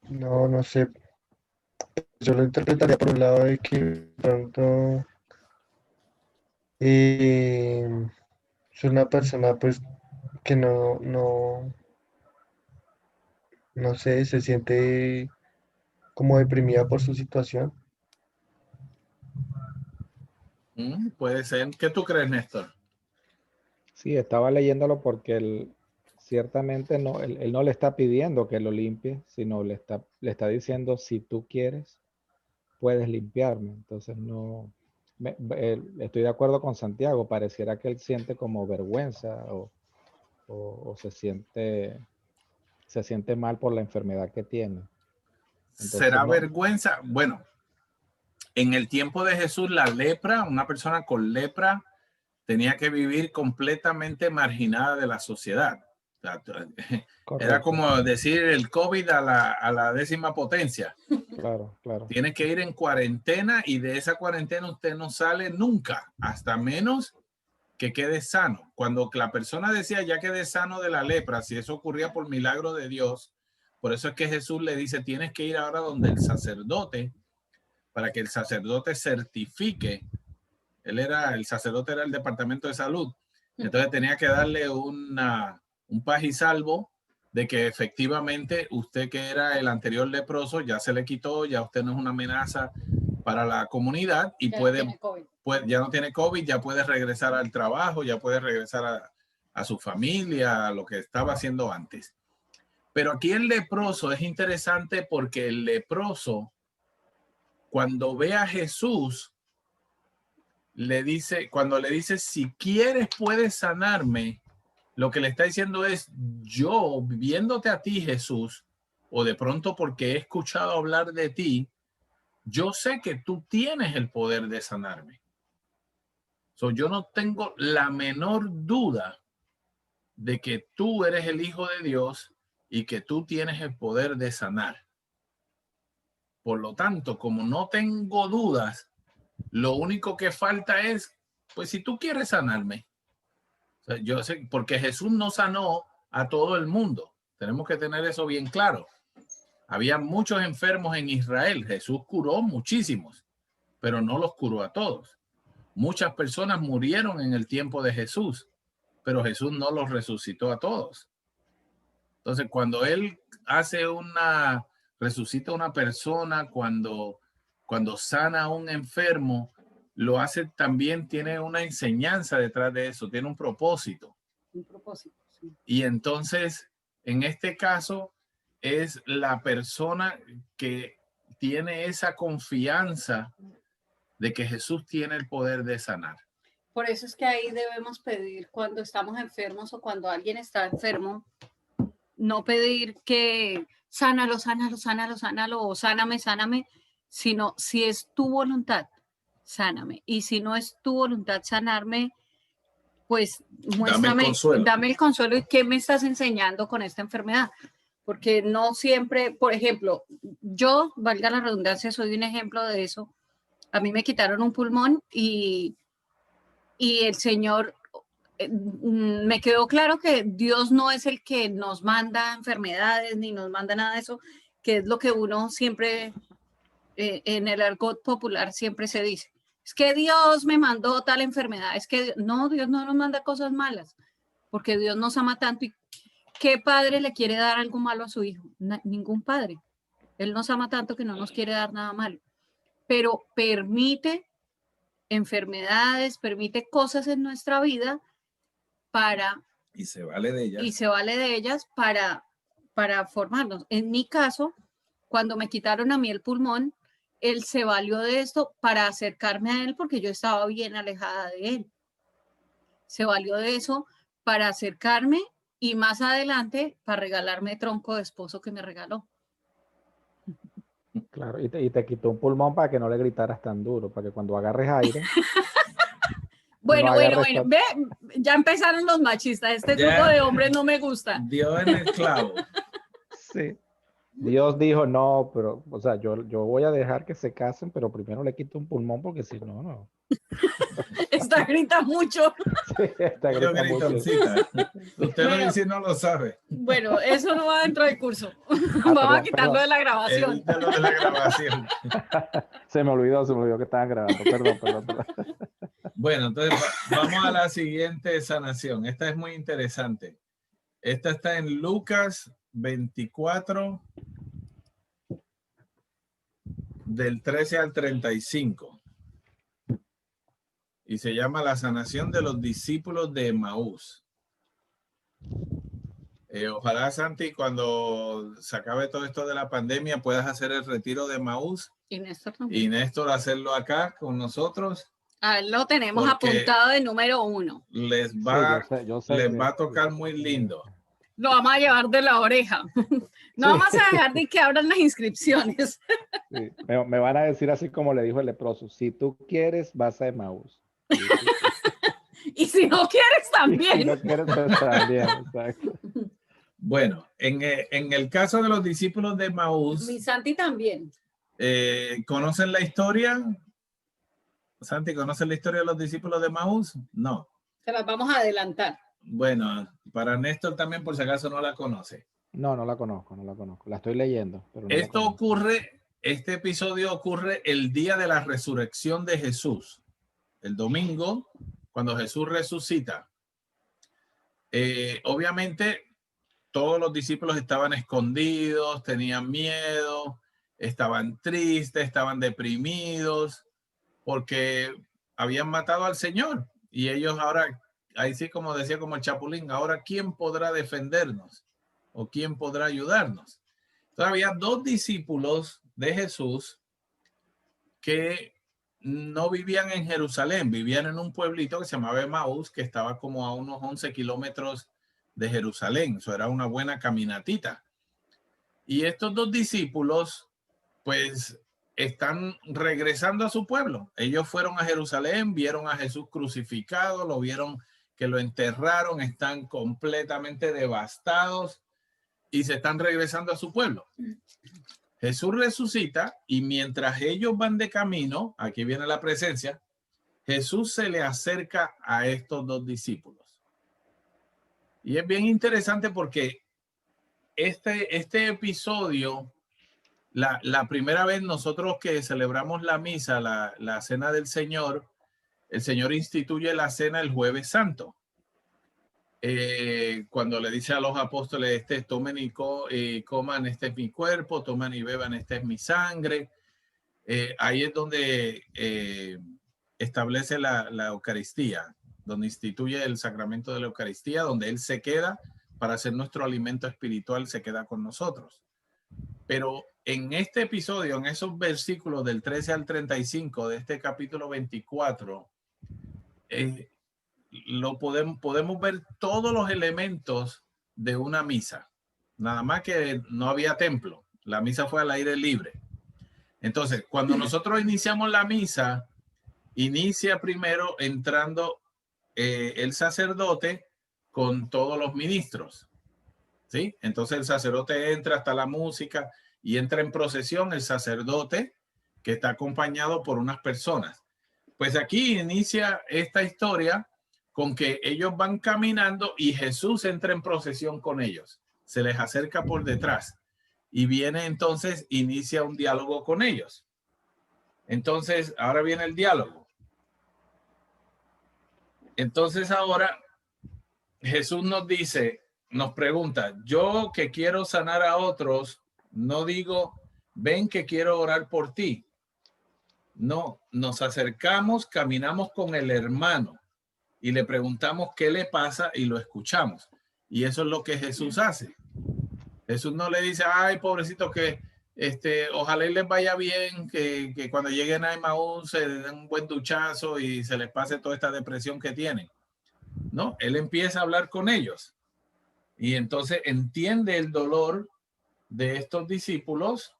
No sé. Yo lo interpretaría por un lado de que de pronto es una persona pues que no sé, se siente como deprimida por su situación. Puede ser. ¿Qué tú crees, Néstor? Sí, estaba leyéndolo porque él ciertamente él no le está pidiendo que lo limpie, sino le está diciendo, si tú quieres, puedes limpiarme. Entonces estoy de acuerdo con Santiago, pareciera que él siente como vergüenza o se siente se siente mal por la enfermedad que tiene. Entonces, ¿será no. vergüenza? Bueno, en el tiempo de Jesús, la lepra, una persona con lepra tenía que vivir completamente marginada de la sociedad. O sea, era Correcto. como decir el COVID a la 10ª potencia. Claro, claro. Tiene que ir en cuarentena y de esa cuarentena usted no sale nunca, hasta menos que quede sano. Cuando la persona decía ya quedé sano de la lepra, si eso ocurría por milagro de Dios, por eso es que Jesús le dice, tienes que ir ahora donde el sacerdote, para que el sacerdote certifique. El sacerdote era el departamento de salud. Entonces tenía que darle un paz y salvo de que efectivamente usted, que era el anterior leproso, ya se le quitó, ya usted no es una amenaza para la comunidad y ya no tiene COVID, ya puede regresar al trabajo, ya puede regresar a su familia, a lo que estaba haciendo antes. Pero aquí el leproso es interesante porque el leproso, cuando ve a Jesús, cuando le dice, si quieres puedes sanarme, lo que le está diciendo es, yo viéndote a ti, Jesús, o de pronto porque he escuchado hablar de ti, yo sé que tú tienes el poder de sanarme. Yo no tengo la menor duda de que tú eres el Hijo de Dios y que tú tienes el poder de sanar. Por lo tanto, como no tengo dudas, lo único que falta es, pues si tú quieres sanarme. O sea, yo sé, porque Jesús no sanó a todo el mundo. Tenemos que tener eso bien claro. Había muchos enfermos en Israel. Jesús curó muchísimos, pero no los curó a todos. Muchas personas murieron en el tiempo de Jesús, pero Jesús no los resucitó a todos. Entonces, cuando él resucita a una persona, cuando sana a un enfermo, lo hace también, tiene una enseñanza detrás de eso, tiene un propósito. Un propósito, sí. Y entonces, en este caso, es la persona que tiene esa confianza de que Jesús tiene el poder de sanar. Por eso es que ahí debemos pedir cuando estamos enfermos o cuando alguien está enfermo, no pedir que sánalo, sánalo, sánalo, sánalo o sáname, sáname, sino si es tu voluntad, sáname. Y si no es tu voluntad sanarme, pues muéstrame, dame el consuelo y qué me estás enseñando con esta enfermedad. Porque no siempre, por ejemplo, yo, valga la redundancia, soy un ejemplo de eso. A mí me quitaron un pulmón y el Señor, me quedó claro que Dios no es el que nos manda enfermedades ni nos manda nada de eso, que es lo que uno siempre, en el argot popular siempre se dice. Es que Dios me mandó tal enfermedad. Es que no, Dios no nos manda cosas malas, porque Dios nos ama tanto. ¿Y qué padre le quiere dar algo malo a su hijo? Ningún padre. Él nos ama tanto que no nos quiere dar nada malo. Pero permite enfermedades, permite cosas en nuestra vida y se vale de ellas para formarnos. En mi caso, cuando me quitaron a mí el pulmón, él se valió de esto para acercarme a él porque yo estaba bien alejada de él. Se valió de eso para acercarme y más adelante para regalarme tronco de esposo que me regaló. Claro, y te quitó un pulmón para que no le gritaras tan duro, para que cuando agarres aire. Bueno, ve, ya empezaron los machistas. Este grupo de hombres no me gusta. Dios en el clavo. Sí. Dios dijo, no, pero, o sea, yo voy a dejar que se casen, pero primero le quito un pulmón porque si no, no. Esta grita mucho. Sí, esta grita mucho. Usted lo dice y no lo sabe. Bueno, eso no va dentro del curso. Vamos a quitarlo de la grabación. Quítalo de la grabación. Se me olvidó que estaban grabando. Perdón. Bueno, entonces vamos a la siguiente sanación. Esta es muy interesante. Esta está en Lucas 24, del 13 al 35. Y se llama la sanación de los discípulos de Emaús. Ojalá, Santi, cuando se acabe todo esto de la pandemia, puedas hacer el retiro de Emaús. Y Néstor hacerlo acá con nosotros. Lo tenemos apuntado de número 1. Les va a tocar muy lindo. Lo vamos a llevar de la oreja. No Sí. vamos a dejar de que abran las inscripciones. Sí, me van a decir así como le dijo el leproso, si tú quieres, vas a Emaús. Sí, sí, sí. Y si no quieres Y si también. no quieres, pues también, exacto. Bueno, en el caso de los discípulos de Maús, Mi Santi también. ¿conocen la historia? Santi, ¿conocen la historia de los discípulos de Maús? No. Se las vamos a adelantar. Bueno, para Néstor también, por si acaso no la conoce. No, no la conozco, no la conozco. La estoy leyendo, pero no la Esto conozco. ocurre, este episodio ocurre el día de la resurrección de Jesús. El domingo, cuando Jesús resucita. Obviamente, todos los discípulos estaban escondidos, tenían miedo, estaban tristes, estaban deprimidos, porque habían matado al Señor. Y ellos ahora, ahí sí como decía como el Chapulín, ahora ¿quién podrá defendernos? ¿O quién podrá ayudarnos? Entonces había dos discípulos de Jesús que no vivían en Jerusalén, vivían en un pueblito que se llamaba Emaús, que estaba como a unos 11 kilómetros de Jerusalén. Eso era una buena caminatita. Y estos dos discípulos, pues, están regresando a su pueblo. Ellos fueron a Jerusalén, vieron a Jesús crucificado, lo vieron que lo enterraron, están completamente devastados y se están regresando a su pueblo. Jesús resucita y mientras ellos van de camino, aquí viene la presencia, Jesús se le acerca a estos dos discípulos. Y es bien interesante porque este episodio, la primera vez nosotros que celebramos la misa, la cena del Señor, el Señor instituye la cena el Jueves Santo. Cuando le dice a los apóstoles, tomen y coman, este es mi cuerpo, tomen y beban, esta es mi sangre. Ahí es donde establece la Eucaristía, donde instituye el sacramento de la Eucaristía, donde Él se queda para ser nuestro alimento espiritual, se queda con nosotros. Pero en este episodio, en esos versículos del 13 al 35 de este capítulo 24, podemos ver todos los elementos de una misa. Nada más que no había templo. La misa fue al aire libre. Entonces, cuando nosotros iniciamos la misa, inicia primero entrando el sacerdote con todos los ministros. ¿Sí? Entonces el sacerdote entra hasta la música y entra en procesión el sacerdote que está acompañado por unas personas. Pues aquí inicia esta historia con que ellos van caminando y Jesús entra en procesión con ellos. Se les acerca por detrás y viene entonces, inicia un diálogo con ellos. Entonces, ahora viene el diálogo. Entonces ahora Jesús nos dice, nos pregunta, yo que quiero sanar a otros, no digo, ven que quiero orar por ti. No, nos acercamos, caminamos con el hermano y le preguntamos qué le pasa y lo escuchamos. Y eso es lo que Jesús hace. Jesús no le dice, ay, pobrecito, que ojalá les vaya bien, que cuando lleguen a Emaús se den un buen duchazo y se les pase toda esta depresión que tienen. No, Él empieza a hablar con ellos. Y entonces entiende el dolor de estos discípulos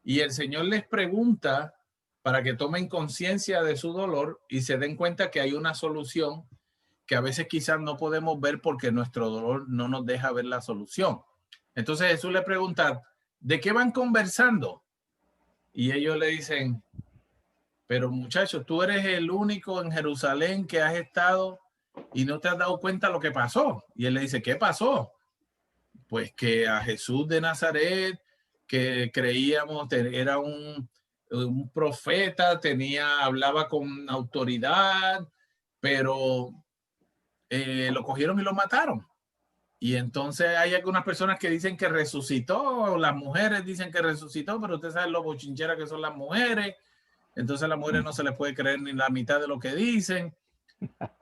y el Señor les pregunta para que tomen conciencia de su dolor y se den cuenta que hay una solución que a veces quizás no podemos ver porque nuestro dolor no nos deja ver la solución. Entonces Jesús le pregunta, ¿de qué van conversando? Y ellos le dicen, pero muchachos, tú eres el único en Jerusalén que has estado y no te has dado cuenta lo que pasó. Y él le dice, ¿qué pasó? Pues que a Jesús de Nazaret, que creíamos era un profeta, hablaba con autoridad, pero lo cogieron y lo mataron. Y entonces hay algunas personas que dicen que resucitó, las mujeres dicen que resucitó, pero usted sabe lo bochinchera que son las mujeres. Entonces a las mujeres no se les puede creer ni la mitad de lo que dicen.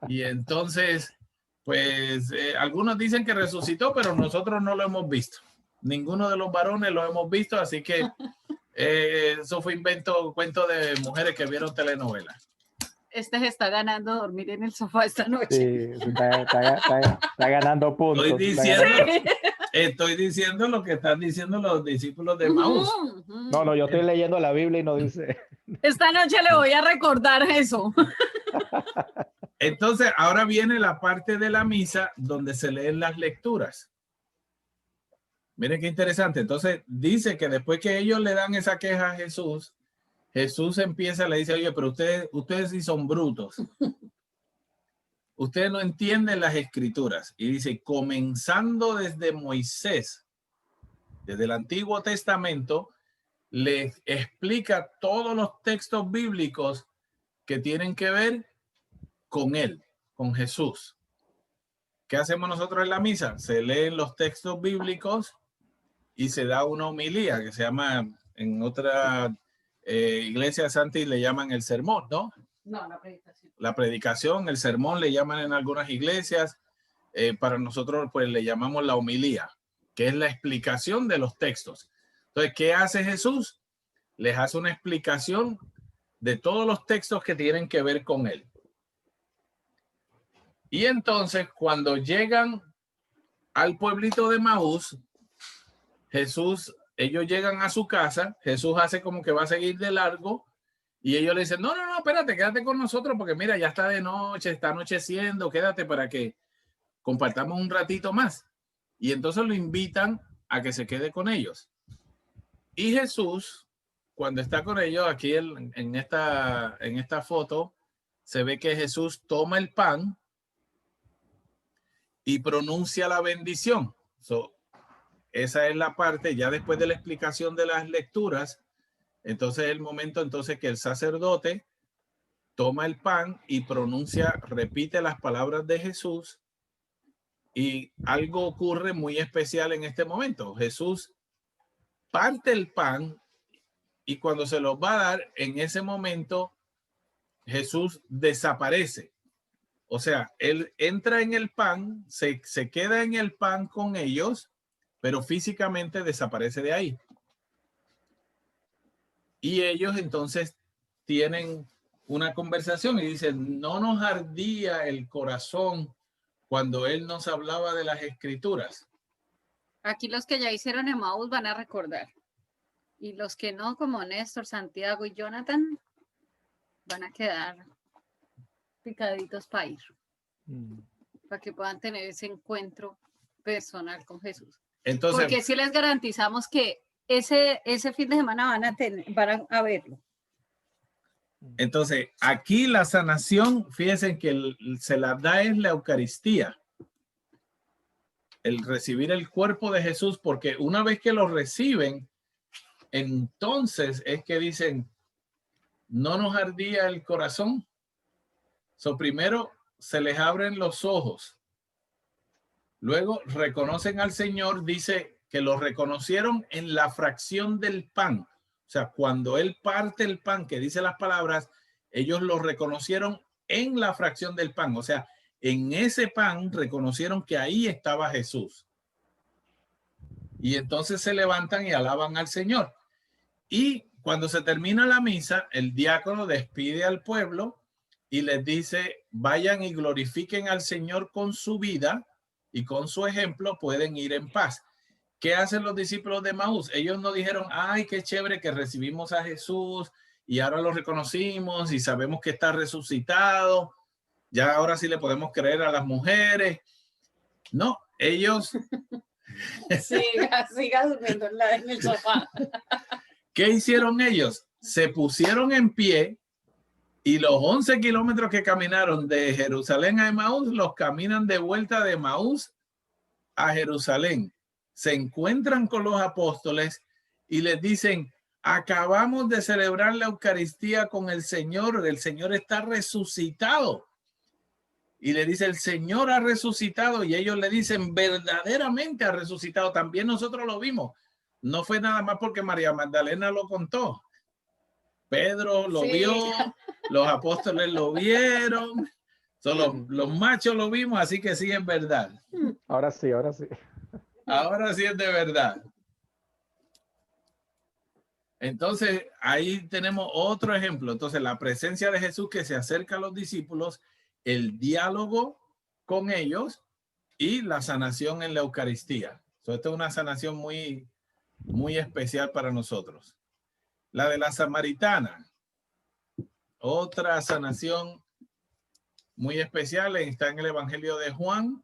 Y entonces, pues algunos dicen que resucitó, pero nosotros no lo hemos visto. Ninguno de los varones lo hemos visto, así que eso fue cuento de mujeres que vieron telenovelas. Este se está ganando dormir en el sofá esta noche. Sí, está ganando puntos. Estoy diciendo lo que están diciendo los discípulos de Maús. No, yo estoy leyendo la Biblia y no dice. Esta noche le voy a recordar eso. Entonces, ahora viene la parte de la misa donde se leen las lecturas. Miren qué interesante. Entonces, dice que después que ellos le dan esa queja a Jesús, Jesús empieza, le dice, oye, pero ustedes sí son brutos. Ustedes no entienden las escrituras. Y dice, comenzando desde Moisés, desde el Antiguo Testamento, les explica todos los textos bíblicos que tienen que ver con él, con Jesús. ¿Qué hacemos nosotros en la misa? Se leen los textos bíblicos y se da una homilía que se llama, en otra iglesia santa, y le llaman el sermón, ¿no? No, la predicación. La predicación, el sermón le llaman en algunas iglesias. Para nosotros, pues le llamamos la homilía, que es la explicación de los textos. Entonces, ¿qué hace Jesús? Les hace una explicación de todos los textos que tienen que ver con él. Y entonces, cuando llegan al pueblito de Maús, ellos llegan a su casa, Jesús hace como que va a seguir de largo y ellos le dicen, no, espérate, quédate con nosotros porque mira, ya está de noche, está anocheciendo, quédate para que compartamos un ratito más. Y entonces lo invitan a que se quede con ellos. Y Jesús, cuando está con ellos, aquí en esta foto, se ve que Jesús toma el pan y pronuncia la bendición. Esa es la parte, ya después de la explicación de las lecturas, entonces es el momento entonces que el sacerdote toma el pan y repite las palabras de Jesús, y algo ocurre muy especial en este momento. Jesús parte el pan y cuando se los va a dar, en ese momento Jesús desaparece. O sea, él entra en el pan, se queda en el pan con ellos, pero físicamente desaparece de ahí. Y ellos entonces tienen una conversación y dicen, no nos ardía el corazón cuando él nos hablaba de las escrituras. Aquí los que ya hicieron Emmaús van a recordar. Y los que no, como Néstor, Santiago y Jonathan, van a quedar picaditos para ir. Para que puedan tener ese encuentro personal con Jesús. Entonces, porque sí les garantizamos que ese fin de semana van a verlo. Entonces, aquí la sanación, fíjense que se la da es la Eucaristía. El recibir el cuerpo de Jesús, porque una vez que lo reciben, entonces es que dicen, no nos ardía el corazón. Primero se les abren los ojos. Luego reconocen al Señor, dice que lo reconocieron en la fracción del pan. O sea, cuando él parte el pan, que dice las palabras, ellos lo reconocieron en la fracción del pan. O sea, en ese pan reconocieron que ahí estaba Jesús. Y entonces se levantan y alaban al Señor. Y cuando se termina la misa, el diácono despide al pueblo y les dice, vayan y glorifiquen al Señor con su vida y con su ejemplo pueden ir en paz. ¿Qué hacen los discípulos de Maús? Ellos no dijeron, ay, qué chévere que recibimos a Jesús y ahora lo reconocimos y sabemos que está resucitado. Ya ahora sí le podemos creer a las mujeres. No, ellos... Siga durmiendo en el sofá. ¿Qué hicieron ellos? Se pusieron en pie y los 11 kilómetros que caminaron de Jerusalén a Emaús los caminan de vuelta de Emaús a Jerusalén. Se encuentran con los apóstoles y les dicen, acabamos de celebrar la Eucaristía con el Señor está resucitado. Y le dice, el Señor ha resucitado, y ellos le dicen, verdaderamente ha resucitado. También nosotros lo vimos. No fue nada más porque María Magdalena lo contó. Pedro lo vio, los apóstoles lo vieron, los machos lo vimos, así que sí es verdad. Ahora sí, ahora sí. Ahora sí es de verdad. Entonces, ahí tenemos otro ejemplo. Entonces, la presencia de Jesús que se acerca a los discípulos, el diálogo con ellos y la sanación en la Eucaristía. Esto es una sanación muy, muy especial para nosotros. La de la samaritana, otra sanación muy especial, está en el Evangelio de Juan,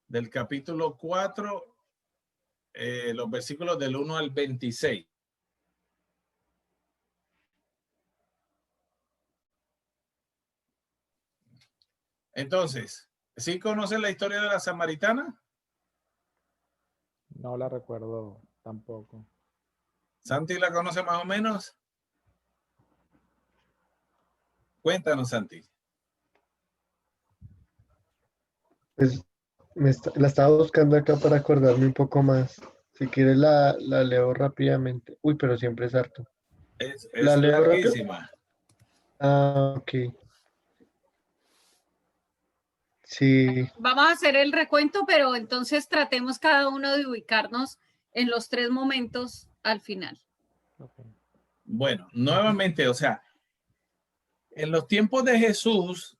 del capítulo 4, los versículos del 1 al 26. Entonces, ¿sí conocen la historia de la samaritana? No la recuerdo tampoco. ¿Santi la conoce más o menos? Cuéntanos, Santi. Pues la estaba buscando acá para acordarme un poco más. Si quieres la leo rápidamente. Uy, pero siempre es harto. Es ¿La leo rápido? larguísima. Ah, ok. Sí, Vamos a hacer el recuento, pero entonces tratemos cada uno de ubicarnos en los 3 momentos al final. Okay. Bueno, nuevamente, o sea, en los tiempos de Jesús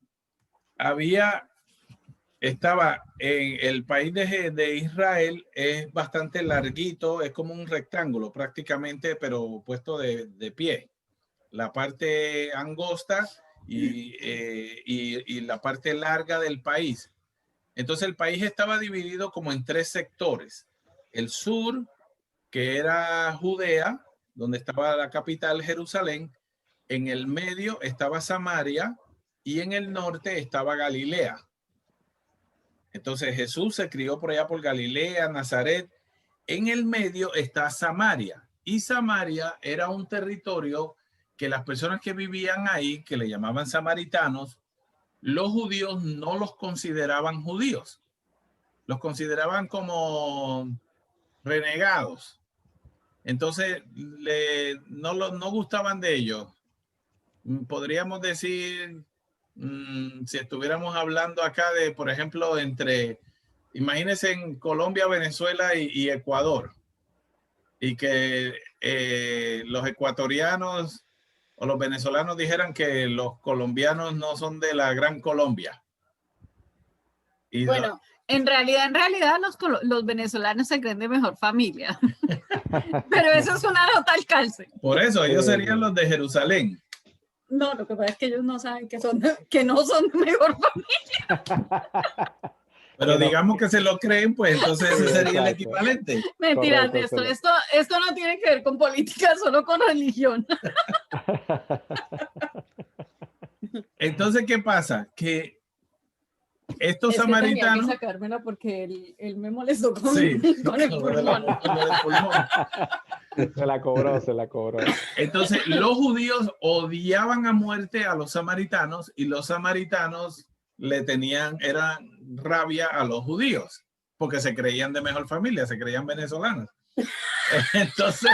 estaba en el país de Israel, es bastante larguito, es como un rectángulo prácticamente, pero puesto de pie. La parte angosta y la parte larga del país. Entonces el país estaba dividido como en 3 sectores. El sur, que era Judea, donde estaba la capital Jerusalén. En el medio estaba Samaria y en el norte estaba Galilea. Entonces Jesús se crió por allá por Galilea, Nazaret. En el medio está Samaria. Y Samaria era un territorio que las personas que vivían ahí, que le llamaban samaritanos, los judíos no los consideraban judíos. Los consideraban como renegados. Entonces no gustaban de ellos. Podríamos decir, si estuviéramos hablando acá de, por ejemplo, imagínense en Colombia, Venezuela y Ecuador, y que los ecuatorianos o los venezolanos dijeran que los colombianos no son de la Gran Colombia. Y bueno, en realidad los venezolanos se creen de mejor familia. Pero eso es una nota al calce. Por eso ellos serían los de Jerusalén. No, lo que pasa es que ellos no saben que no son de mejor familia. Pero digamos que se lo creen, pues entonces ese sería el equivalente. Mentiras, esto no tiene que ver con política, solo con religión. Entonces, ¿qué pasa? Que estos samaritanos... Tenía que sacármela porque él me molestó con el pulmón. Se la cobró. Entonces, los judíos odiaban a muerte a los samaritanos y los samaritanos eran rabia a los judíos porque se creían de mejor familia, se creían venezolanos. Entonces,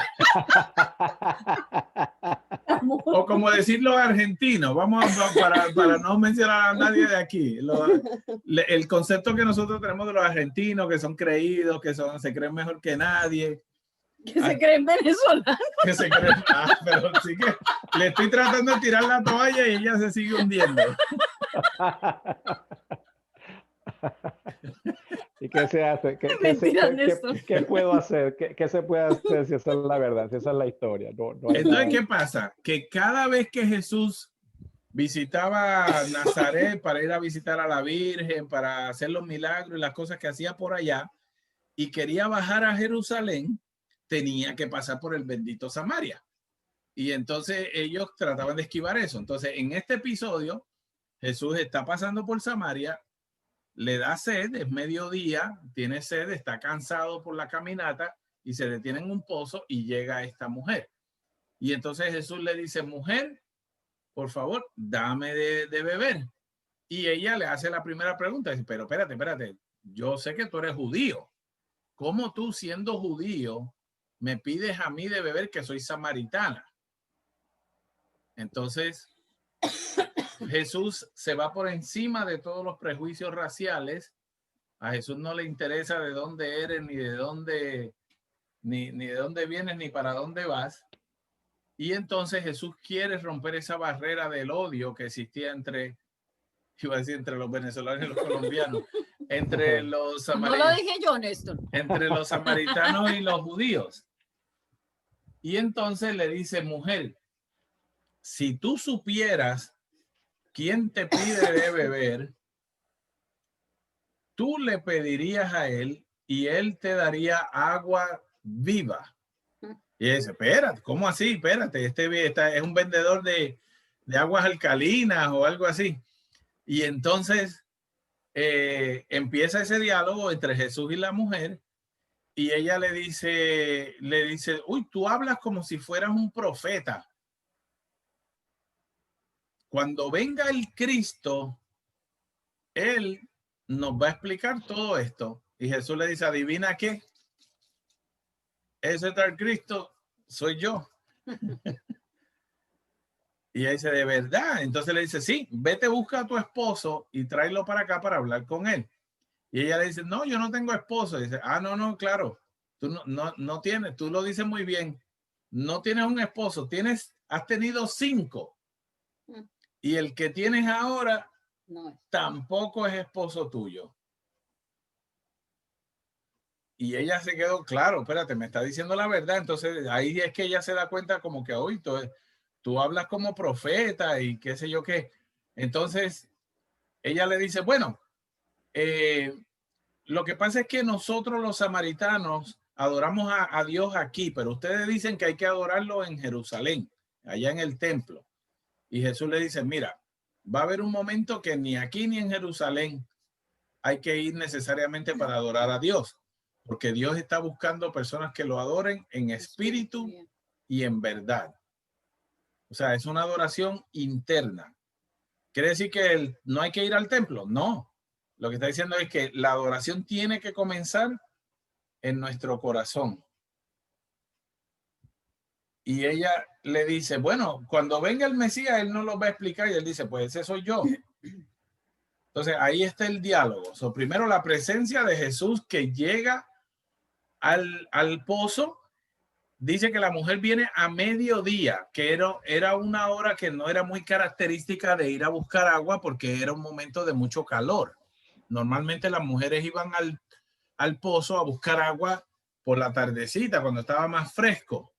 o como decir los argentinos, para no mencionar a nadie de aquí, el concepto que nosotros tenemos de los argentinos, que son creídos, se creen mejor que nadie. Que se creen venezolanos. Que se creen, pero sí que le estoy tratando de tirar la toalla y ella se sigue hundiendo. ¿Y qué se hace? ¿Qué puedo hacer? ¿Qué se puede hacer si esa es la verdad? Si esa es la historia. Entonces, ¿qué pasa? Que cada vez que Jesús visitaba Nazaret para ir a visitar a la Virgen, para hacer los milagros y las cosas que hacía por allá, y quería bajar a Jerusalén, tenía que pasar por el bendito Samaria. Y entonces ellos trataban de esquivar eso. Entonces, en este episodio, Jesús está pasando por Samaria, le da sed, es mediodía, tiene sed, está cansado por la caminata y se detiene en un pozo y llega esta mujer. Y entonces Jesús le dice, mujer, por favor, dame de beber. Y ella le hace la primera pregunta, dice, pero espérate, yo sé que tú eres judío. ¿Cómo tú, siendo judío, me pides a mí de beber que soy samaritana? Entonces, Jesús se va por encima de todos los prejuicios raciales. A Jesús no le interesa de dónde eres, ni de dónde vienes, ni para dónde vas. Y entonces Jesús quiere romper esa barrera del odio que existía entre, iba a decir, entre los venezolanos y los colombianos, entre los No lo dije yo, Néstor. entre los samaritanos y los judíos. Y entonces le dice, mujer, si tú supieras quién te pide de beber, tú le pedirías a él y él te daría agua viva. Y dice, espérate, ¿cómo así? Espérate, es un vendedor de aguas alcalinas o algo así. Y entonces empieza ese diálogo entre Jesús y la mujer y ella le dice, uy, tú hablas como si fueras un profeta. Cuando venga el Cristo, él nos va a explicar todo esto. Y Jesús le dice, ¿adivina qué? Ese tal Cristo soy yo. Y ella dice, ¿de verdad? Entonces le dice, sí, vete, busca a tu esposo y tráelo para acá para hablar con él. Y ella le dice, no, yo no tengo esposo. Y dice, no, claro, tú no tienes, tú lo dices muy bien. No tienes un esposo, has tenido 5. Y el que tienes ahora tampoco es esposo tuyo. Y ella se quedó, claro, espérate, me está diciendo la verdad. Entonces ahí es que ella se da cuenta como que, hoy tú hablas como profeta y qué sé yo qué. Entonces ella le dice, bueno, lo que pasa es que nosotros los samaritanos adoramos a Dios aquí, pero ustedes dicen que hay que adorarlo en Jerusalén, allá en el templo. Y Jesús le dice, mira, va a haber un momento que ni aquí ni en Jerusalén hay que ir necesariamente para adorar a Dios, porque Dios está buscando personas que lo adoren en espíritu y en verdad. O sea, es una adoración interna. ¿Quiere decir que no hay que ir al templo? No. Lo que está diciendo es que la adoración tiene que comenzar en nuestro corazón. Y ella le dice, bueno, cuando venga el Mesías, él no lo va a explicar. Y él dice, pues ese soy yo. Entonces ahí está el diálogo. Primero la presencia de Jesús que llega al pozo. Dice que la mujer viene a mediodía, que era una hora que no era muy característica de ir a buscar agua porque era un momento de mucho calor. Normalmente las mujeres iban al pozo a buscar agua por la tardecita, cuando estaba más fresco.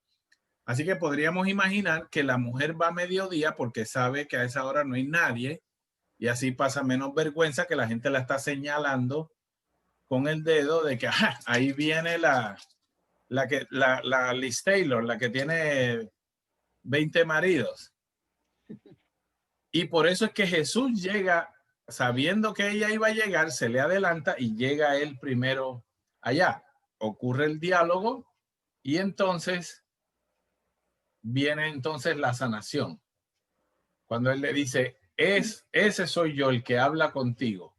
Así que podríamos imaginar que la mujer va a mediodía porque sabe que a esa hora no hay nadie y así pasa menos vergüenza, que la gente la está señalando con el dedo de que ahí viene la Liz Taylor, la que tiene 20 maridos. Y por eso es que Jesús llega, sabiendo que ella iba a llegar, se le adelanta y llega él primero allá. Ocurre el diálogo y entonces viene entonces la sanación. Cuando él le dice, ese soy yo el que habla contigo.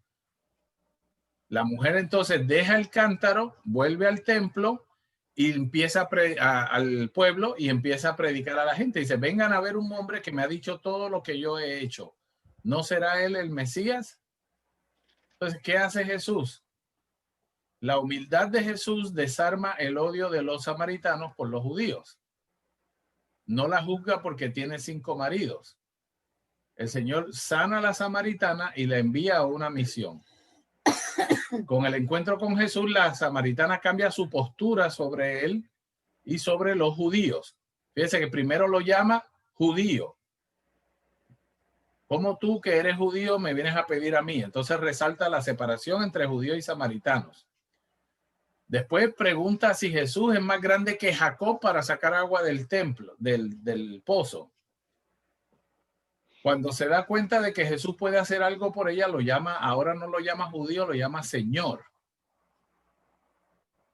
La mujer entonces deja el cántaro, vuelve al templo y empieza al pueblo y empieza a predicar a la gente. Dice, vengan a ver un hombre que me ha dicho todo lo que yo he hecho. ¿No será él el Mesías? Entonces, ¿qué hace Jesús? La humildad de Jesús desarma el odio de los samaritanos por los judíos. No la juzga porque tiene 5 maridos. El Señor sana a la samaritana y la envía a una misión. Con el encuentro con Jesús, la samaritana cambia su postura sobre él y sobre los judíos. Fíjense que primero lo llama judío. ¿Cómo tú, que eres judío, me vienes a pedir a mí? Entonces resalta la separación entre judíos y samaritanos. Después pregunta si Jesús es más grande que Jacob para sacar agua del templo, del pozo. Cuando se da cuenta de que Jesús puede hacer algo por ella, lo llama, ahora no lo llama judío, lo llama Señor.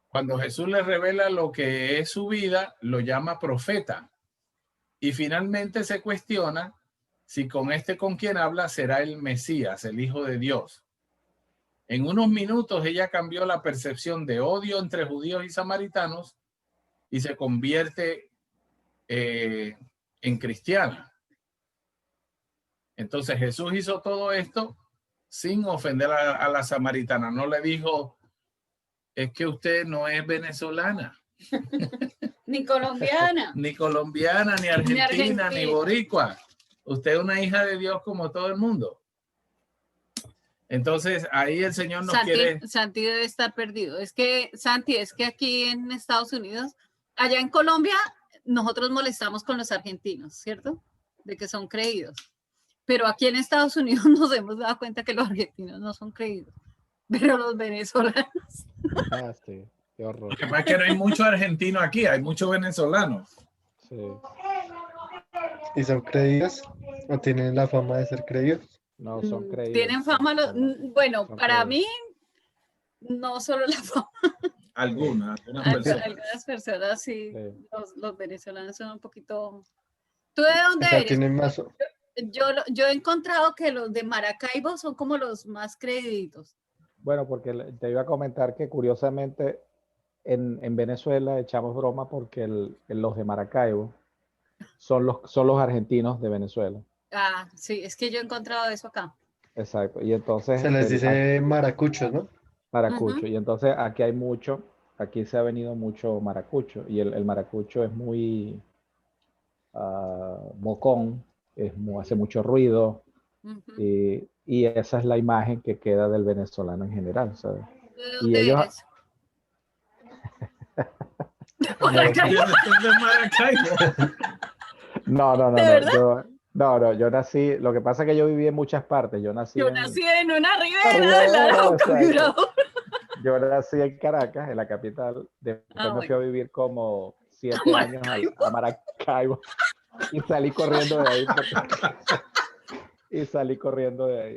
Cuando Jesús le revela lo que es su vida, lo llama profeta. Y finalmente se cuestiona si con quien habla será el Mesías, el Hijo de Dios. En unos minutos ella cambió la percepción de odio entre judíos y samaritanos y se convierte en cristiana. Entonces Jesús hizo todo esto sin ofender a la samaritana. No le dijo, es que usted no es venezolana. Ni colombiana. Ni colombiana, ni argentina, ni boricua. Usted es una hija de Dios como todo el mundo. Entonces, ahí el Señor nos quiere... Santi debe estar perdido. Es que, Santi, es que aquí en Estados Unidos, allá en Colombia, nosotros molestamos con los argentinos, ¿cierto? De que son creídos. Pero aquí en Estados Unidos nos hemos dado cuenta que los argentinos no son creídos. Pero los venezolanos... Ah, sí, qué horror. Lo que pasa es que no hay mucho argentino aquí, hay muchos venezolanos. Sí. ¿Y son creídos o tienen la fama de ser creídos? No, son creídos. Tienen fama, bueno, son para creídos. mí, no solo la fama. Algunas personas. Algunas personas sí, Sí. los venezolanos son un poquito... ¿Tú de dónde O sea, eres? tienen más... Yo he encontrado que los de Maracaibo son como los más creídos. Bueno, porque te iba a comentar que curiosamente en Venezuela echamos broma porque los de Maracaibo son los argentinos de Venezuela. Ah, sí, es que yo he encontrado eso acá. Exacto. Y entonces Se les dice maracuchos, ¿no? maracucho. Ujú. Y entonces aquí hay mucho, aquí se ha venido mucho maracucho. Y el maracucho es muy mocón, hace mucho ruido. Ujú. Y esa es la imagen que queda del venezolano en general, ¿sabes? ¿De Y dónde ellos, eres? Yo soy de Maracaibo. no, ¿De verdad? yo nací, lo que pasa es que yo viví en muchas partes, yo nací Yo en, nací en una ribera Ribera, del Arauca, exacto. Mirador. yo nací en Caracas, en la capital, después me fui a vivir como 7 años a Maracaibo y salí corriendo de ahí. Y salí corriendo de ahí.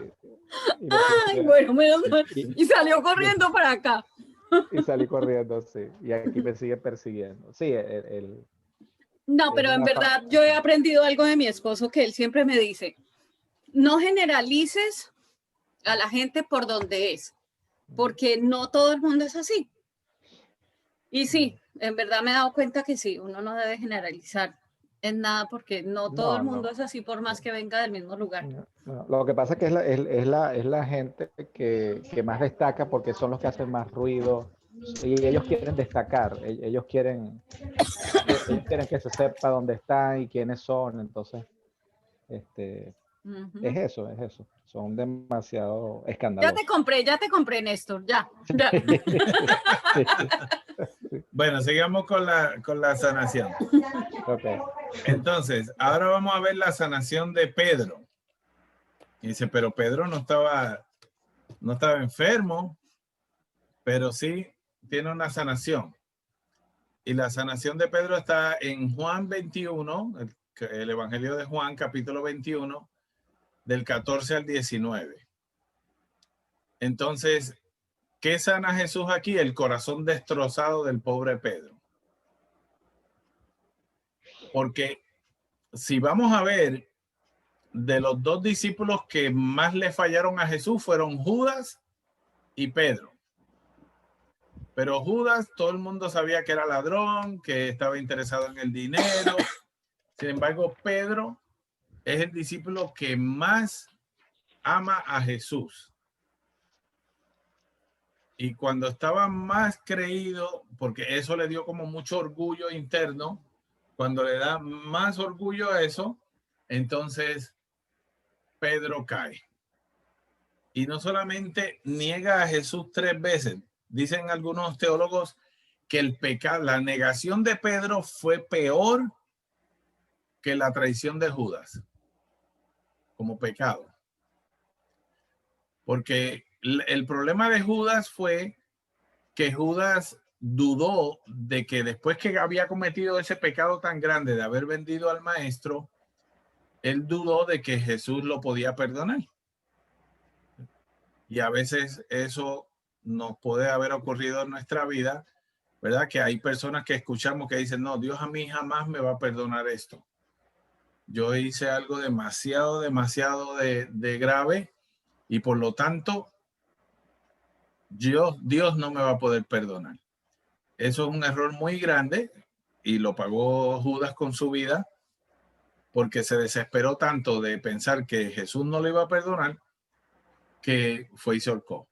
Y me Ay, fui- bueno, menos mal. y- Y salió corriendo para acá. y salí corriendo, sí. Y aquí me sigue persiguiendo. Sí, No, es pero en una verdad yo he aprendido algo de mi esposo que él siempre me dice, no generalices a la gente por donde es, porque no todo el mundo es así. Y sí, en verdad me he dado cuenta que sí, uno no debe generalizar en nada porque no todo el mundo es así por más que venga del mismo lugar. No. Lo que pasa es que es la gente que más destaca porque son los que hacen más ruido y ellos quieren destacar, ellos quieren que se sepa dónde están y quiénes son, entonces Ujú. es eso, son demasiado Ya escandalosos. te compré, Néstor, ya. Bueno, sigamos con la sanación. Okay. Entonces, ahora vamos a ver la sanación de Pedro. Y dice, pero Pedro no estaba enfermo, pero sí tiene una sanación. Y la sanación de Pedro está en Juan 21, el Evangelio de Juan, capítulo 21, del 14 al 19. Entonces, ¿qué sana Jesús aquí? El corazón destrozado del pobre Pedro. Porque si vamos a ver, de los dos discípulos que más le fallaron a Jesús fueron Judas y Pedro. Pero Judas, todo el mundo sabía que era ladrón, que estaba interesado en el dinero. Sin embargo, Pedro es el discípulo que más ama a Jesús. Y cuando estaba más creído, porque eso le dio como mucho orgullo interno, cuando le da más orgullo a eso, entonces Pedro cae. Y no solamente niega a Jesús 3 veces, dicen algunos teólogos que el pecado, la negación de Pedro fue peor que la traición de Judas como pecado. Porque el problema de Judas fue que Judas dudó de que después que había cometido ese pecado tan grande de haber vendido al maestro, él dudó de que Jesús lo podía perdonar. Y a veces eso nos puede haber ocurrido en nuestra vida, ¿verdad? Que hay personas que escuchamos que dicen, no, Dios a mí jamás me va a perdonar esto. Yo hice algo demasiado de grave y por lo tanto Dios no me va a poder perdonar. Eso es un error muy grande y lo pagó Judas con su vida porque se desesperó tanto de pensar que Jesús no le iba a perdonar que fue y se ahorcó.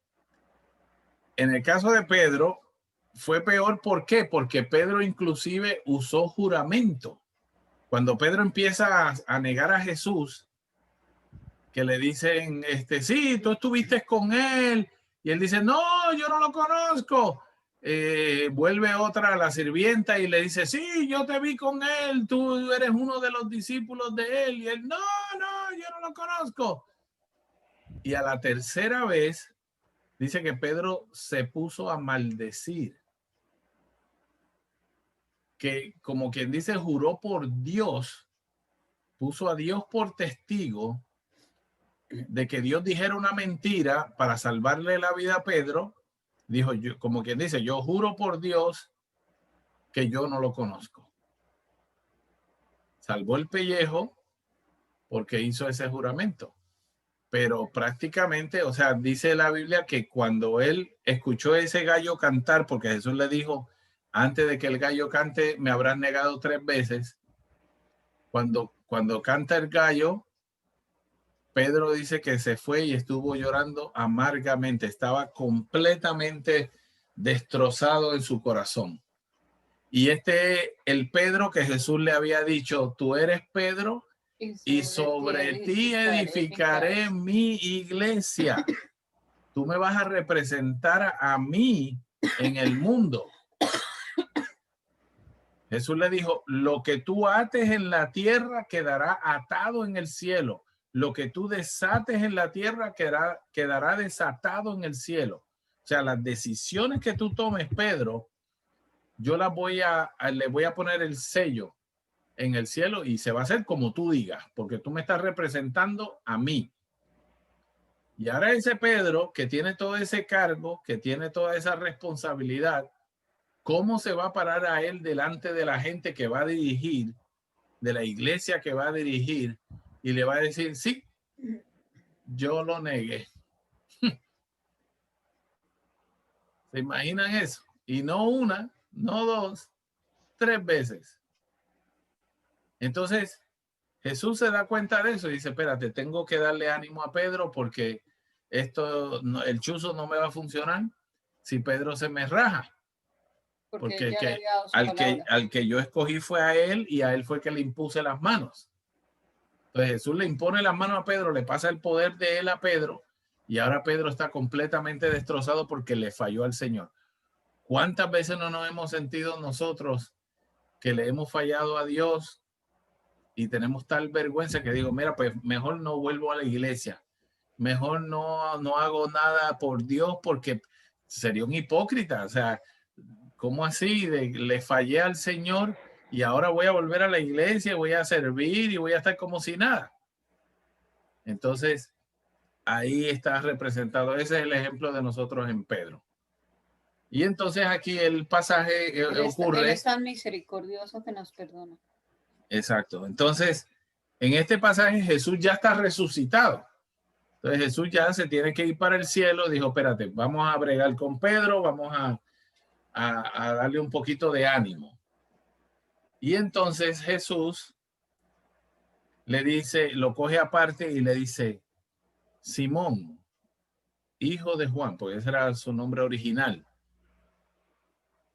En el caso de Pedro, fue peor, ¿por qué? Porque Pedro inclusive usó juramento. Cuando Pedro empieza a negar a Jesús, que le dicen, sí, tú estuviste con él, y él dice, no, yo no lo conozco. Vuelve otra, la sirvienta, y le dice, sí, yo te vi con él, tú eres uno de los discípulos de él, y él, no, yo no lo conozco. Y a la tercera vez, dice que Pedro se puso a maldecir, que como quien dice, juró por Dios, puso a Dios por testigo de que Dios dijera una mentira para salvarle la vida a Pedro. Dijo, yo, como quien dice, yo juro por Dios que yo no lo conozco. Salvó el pellejo porque hizo ese juramento. Pero prácticamente, o sea, dice la Biblia que cuando él escuchó ese gallo cantar, porque Jesús le dijo, antes de que el gallo cante, me habrán negado 3 veces. Cuando canta el gallo, Pedro dice que se fue y estuvo llorando amargamente. Estaba completamente destrozado en su corazón. Y el Pedro que Jesús le había dicho, tú eres Pedro y sobre ti edificaré mi iglesia. Tú me vas a representar a mí en el mundo. Jesús le dijo, lo que tú ates en la tierra quedará atado en el cielo. Lo que tú desates en la tierra quedará desatado en el cielo. O sea, las decisiones que tú tomes, Pedro, yo le voy a poner el sello en el cielo y se va a hacer como tú digas, porque tú me estás representando a mí. Y ahora ese Pedro, que tiene todo ese cargo, que tiene toda esa responsabilidad, ¿cómo se va a parar a él delante de la gente que va a dirigir, de la iglesia que va a dirigir, y le va a decir, sí, yo lo negué? ¿Se imaginan eso? Y no una, no 2, 3 veces. Entonces, Jesús se da cuenta de eso y dice, espérate, tengo que darle ánimo a Pedro porque el chuzo no me va a funcionar si Pedro se me raja. Porque al que yo escogí fue a él y a él fue que le impuse las manos. Entonces Jesús le impone las manos a Pedro, le pasa el poder de él a Pedro y ahora Pedro está completamente destrozado porque le falló al Señor. ¿Cuántas veces no nos hemos sentido nosotros que le hemos fallado a Dios y tenemos tal vergüenza que digo, mira, pues mejor no vuelvo a la iglesia, mejor no hago nada por Dios porque sería un hipócrita? O sea, ¿cómo así? Le fallé al Señor y ahora voy a volver a la iglesia, voy a servir y voy a estar como si nada. Entonces, ahí está representado. Ese es el ejemplo de nosotros en Pedro. Y entonces aquí el pasaje ocurre. Él es tan misericordioso que nos perdona. Exacto. Entonces, en este pasaje Jesús ya está resucitado. Entonces Jesús ya se tiene que ir para el cielo. Dijo, espérate, vamos a bregar con Pedro, vamos a darle un poquito de ánimo. Y entonces Jesús le dice, lo coge aparte y le dice, Simón, hijo de Juan, porque ese era su nombre original,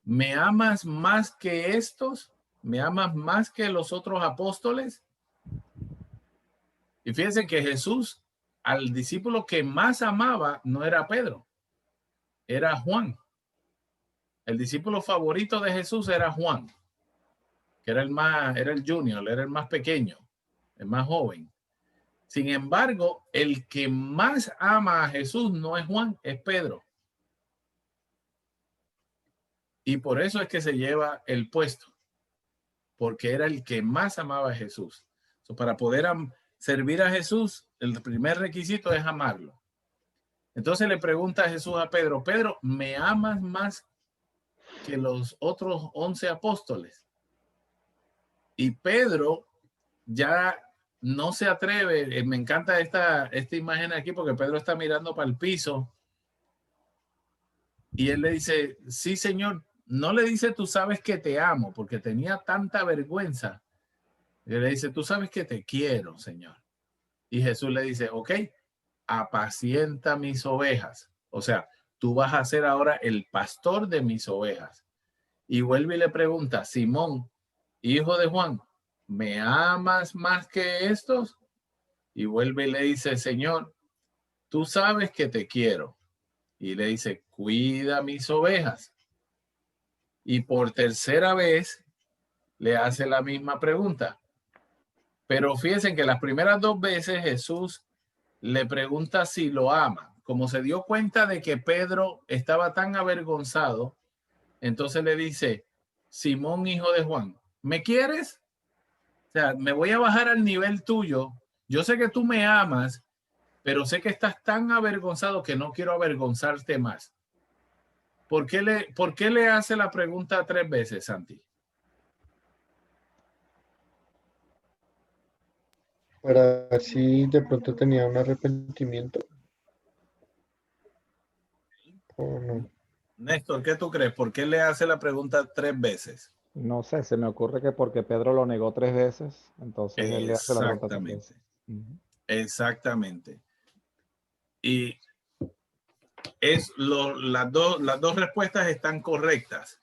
¿me amas más que estos? ¿Me amas más que los otros apóstoles? Y fíjense que Jesús, al discípulo que más amaba, no era Pedro, era Juan. El discípulo favorito de Jesús era Juan, que era el junior, era el más pequeño, el más joven. Sin embargo, el que más ama a Jesús no es Juan, es Pedro. Y por eso es que se lleva el puesto, porque era el que más amaba a Jesús. Para poder servir a Jesús, el primer requisito es amarlo. Entonces le pregunta a Jesús a Pedro, Pedro, ¿me amas más que los otros 11 apóstoles? Y Pedro ya no se atreve. Me encanta esta imagen aquí porque Pedro está mirando para el piso y él le dice, sí, Señor. No le dice, tú sabes que te amo, porque tenía tanta vergüenza. Y le dice, tú sabes que te quiero, Señor. Y Jesús le dice, ok, apacienta mis ovejas. O sea, tú vas a ser ahora el pastor de mis ovejas. Y vuelve y le pregunta, Simón, hijo de Juan, ¿me amas más que estos? Y vuelve y le dice, Señor, tú sabes que te quiero. Y le dice, cuida mis ovejas. Y por tercera vez le hace la misma pregunta. Pero fíjense que las primeras dos veces Jesús le pregunta si lo ama. Como se dio cuenta de que Pedro estaba tan avergonzado, entonces le dice, Simón, hijo de Juan, ¿me quieres? O sea, me voy a bajar al nivel tuyo. Yo sé que tú me amas, pero sé que estás tan avergonzado que no quiero avergonzarte más. ¿Por qué le hace la pregunta 3 veces, Santi? Para ver si de pronto tenía un arrepentimiento o no. Néstor, ¿qué tú crees? ¿Por qué le hace la pregunta 3 veces? No sé, se me ocurre que porque Pedro lo negó 3 veces, entonces él le hace la pregunta 3 veces. Exactamente, exactamente. Y las dos respuestas están correctas.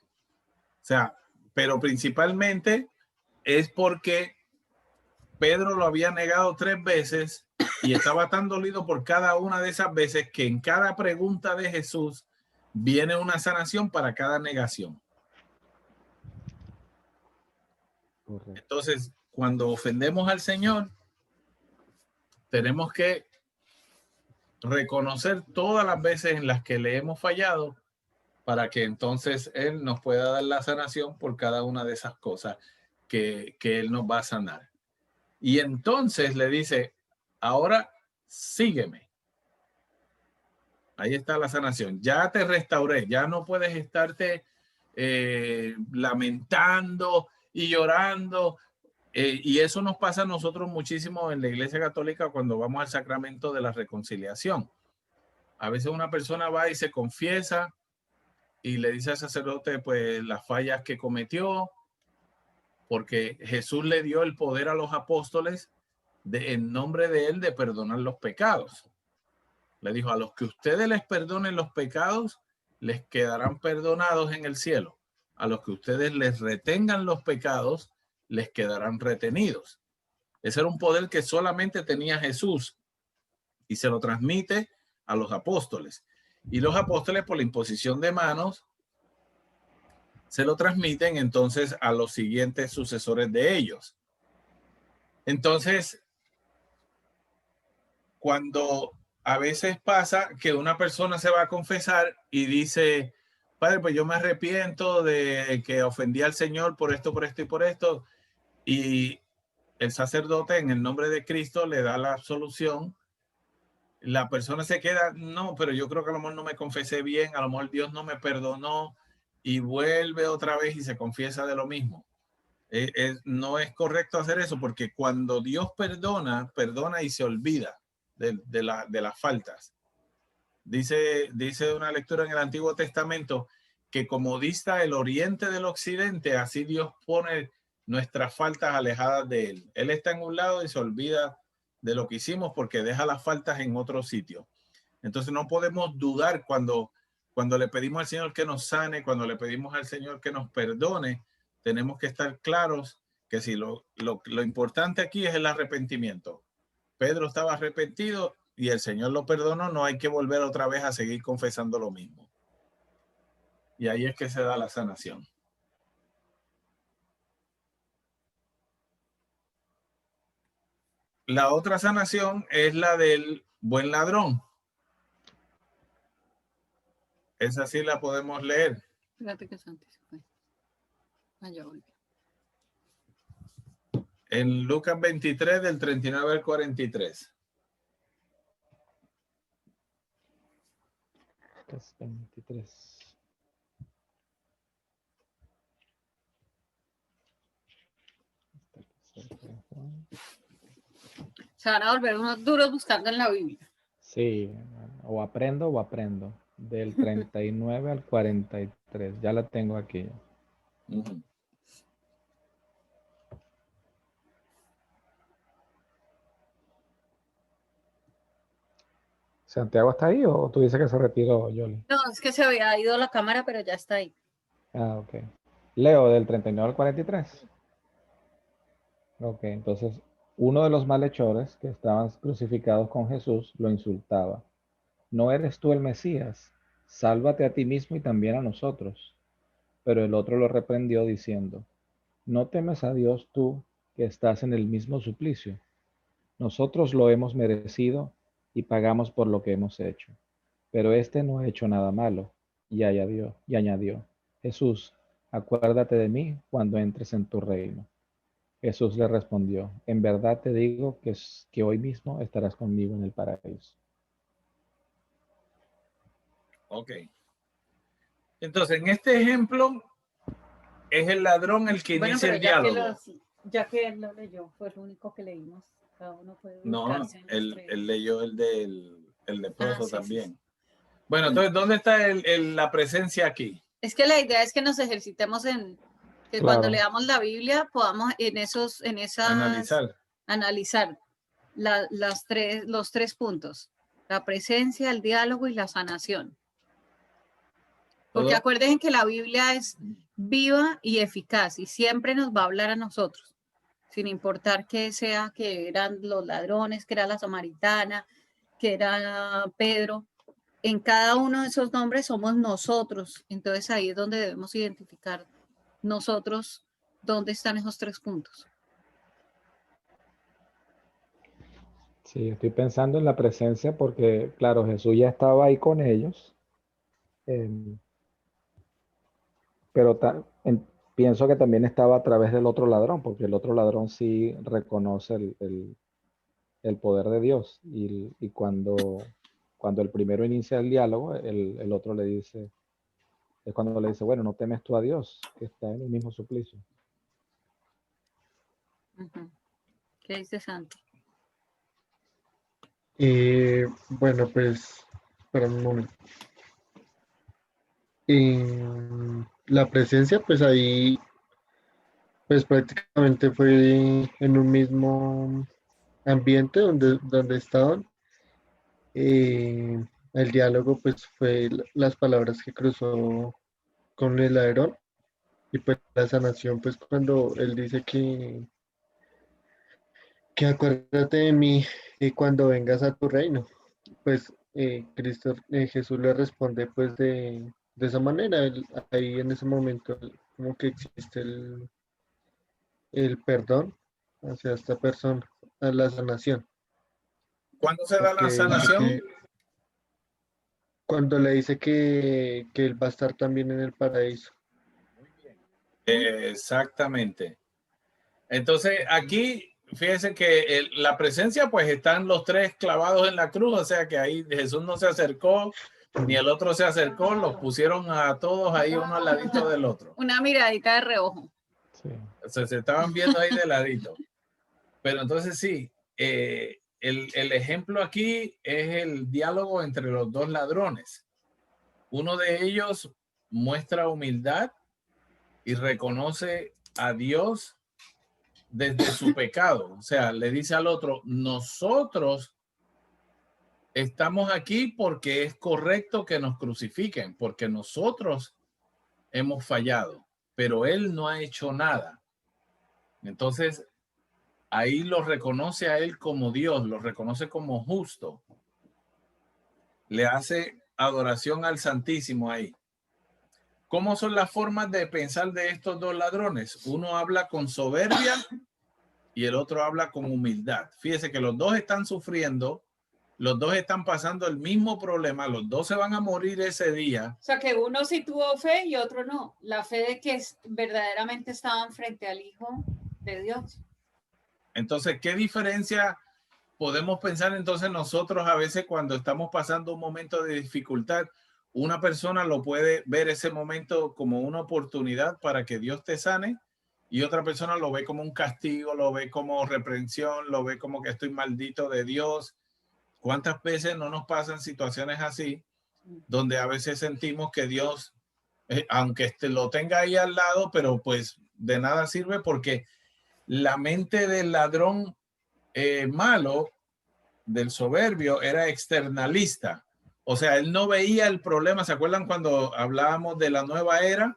O sea, pero principalmente es porque Pedro lo había negado 3 veces y estaba tan dolido por cada una de esas veces que en cada pregunta de Jesús viene una sanación para cada negación. Correcto. Entonces, cuando ofendemos al Señor, tenemos que reconocer todas las veces en las que le hemos fallado para que entonces Él nos pueda dar la sanación por cada una de esas cosas que Él nos va a sanar. Y entonces le dice, ahora sígueme. Ahí está la sanación. Ya te restauré, ya no puedes estarte lamentando y llorando. Y eso nos pasa a nosotros muchísimo en la Iglesia Católica cuando vamos al sacramento de la reconciliación. A veces una persona va y se confiesa y le dice al sacerdote pues las fallas que cometió, porque Jesús le dio el poder a los apóstoles en nombre de él de perdonar los pecados. Le dijo, a los que ustedes les perdonen los pecados, les quedarán perdonados en el cielo. A los que ustedes les retengan los pecados, les quedarán retenidos. Ese era un poder que solamente tenía Jesús y se lo transmite a los apóstoles. Y los apóstoles, por la imposición de manos, se lo transmiten entonces a los siguientes sucesores de ellos. Entonces, cuando a veces pasa que una persona se va a confesar y dice, Padre, pues yo me arrepiento de que ofendí al Señor por esto y por esto, y el sacerdote en el nombre de Cristo le da la absolución, la persona se queda, no, pero yo creo que a lo mejor no me confesé bien, a lo mejor Dios no me perdonó, y vuelve otra vez y se confiesa de lo mismo. No es correcto hacer eso, porque cuando Dios perdona, perdona y se olvida de las faltas. Dice una lectura en el Antiguo Testamento que como dista el oriente del occidente, así Dios pone nuestras faltas alejadas de él. Él está en un lado y se olvida de lo que hicimos porque deja las faltas en otro sitio. Entonces no podemos dudar cuando le pedimos al Señor que nos sane, cuando le pedimos al Señor que nos perdone, tenemos que estar claros que si lo importante aquí es el arrepentimiento. Pedro estaba arrepentido y el Señor lo perdonó, no hay que volver otra vez a seguir confesando lo mismo. Y ahí es que se da la sanación. La otra sanación es la del buen ladrón. Esa sí la podemos leer. Fíjate que Santi se fue. Allá volvió. En Lucas 23, del 39 al 43. 23. Se van a volver unos duros buscando en la Biblia. Sí, o aprendo. Del 39 al 43. Ya la tengo aquí. ¿Santiago está ahí o tú dices que se retiró, Yoli? No, es que se había ido la cámara, pero ya está ahí. Ah, ok. Leo, del 39 al 43. Ok, entonces uno de los malhechores que estaban crucificados con Jesús lo insultaba. ¿No eres tú el Mesías? Sálvate a ti mismo y también a nosotros. Pero el otro lo reprendió diciendo, ¿no temes a Dios tú que estás en el mismo suplicio? Nosotros lo hemos merecido y pagamos por lo que hemos hecho. Pero éste no ha hecho nada malo. Y añadió, Jesús, acuérdate de mí cuando entres en tu reino. Jesús le respondió, en verdad te digo que hoy mismo estarás conmigo en el paraíso. Ok. Entonces, en este ejemplo, es el ladrón el que Bueno, inicia pero el diálogo. ya que él lo leyó, fue lo único que leímos. Cada uno puede No, ubicarse en los tres. él leyó el leproso Sí, sí, también. sí. Bueno, entonces, ¿dónde está la presencia aquí? Es que la idea es que nos ejercitemos en que cuando Claro, leamos la Biblia podamos Analizar. analizar los tres puntos: la presencia, el diálogo y la sanación. Porque Todo. acuérdense que la Biblia es viva y eficaz y siempre nos va a hablar a nosotros, sin importar que sea que eran los ladrones, que era la samaritana, que era Pedro. En cada uno de esos nombres somos nosotros. Entonces ahí es donde debemos identificar nosotros dónde están esos tres puntos. sí, estoy pensando en la presencia porque, claro, Jesús ya estaba ahí con ellos, em, pero pienso que también estaba a través del otro ladrón, porque el otro ladrón sí reconoce el poder de Dios y cuando el primero inicia el diálogo, el otro le dice, es cuando le dice, bueno, no temes tú a Dios, que está en el mismo suplicio. ¿Qué dice Santi? Bueno, pues, para un momento. La presencia, pues ahí, pues prácticamente fue en un mismo ambiente donde estaban. Eh, el diálogo, pues fue las palabras que cruzó con el ladrón y pues la sanación, pues cuando él dice que acuérdate de mí cuando vengas a tu reino. Pues Jesús le responde pues de esa manera, ahí en ese momento como que existe el perdón hacia esta persona, a la sanación, ¿Cuándo se da la porque dice sanación? cuando le dice que él va a estar también en el paraíso. Exactamente. Entonces, aquí, fíjense que la presencia, pues están los tres clavados en la cruz, o sea que ahí Jesús no se acercó, ni el otro se acercó, los pusieron a todos ahí uno al ladito del otro. Una miradita de reojo. Sí. O sea, se estaban viendo ahí de ladito. Pero entonces sí, el ejemplo aquí es el diálogo entre los dos ladrones. Uno de ellos muestra humildad y reconoce a Dios desde su pecado. O sea, le dice al otro, nosotros estamos aquí porque es correcto que nos crucifiquen, porque nosotros hemos fallado, pero él no ha hecho nada. Entonces, ahí lo reconoce a él como Dios, lo reconoce como justo. Le hace adoración al Santísimo ahí. ¿Cómo son las formas de pensar de estos dos ladrones? Uno habla con soberbia y el otro habla con humildad. Fíjese que los dos están sufriendo, los dos están pasando el mismo problema, los dos se van a morir ese día. O sea, que uno sí tuvo fe y otro no. La fe de que verdaderamente estaban frente al Hijo de Dios. Entonces, ¿qué diferencia podemos pensar entonces nosotros a veces cuando estamos pasando un momento de dificultad? Una persona lo puede ver ese momento como una oportunidad para que Dios te sane y otra persona lo ve como un castigo, lo ve como reprensión, lo ve como que estoy maldito de Dios. ¿Cuántas veces no nos pasan situaciones así donde a veces sentimos que Dios, aunque lo tenga ahí al lado, pero pues de nada sirve porque la mente del ladrón malo del soberbio era externalista. O sea, él no veía el problema. ¿Se acuerdan cuando hablábamos de la nueva era?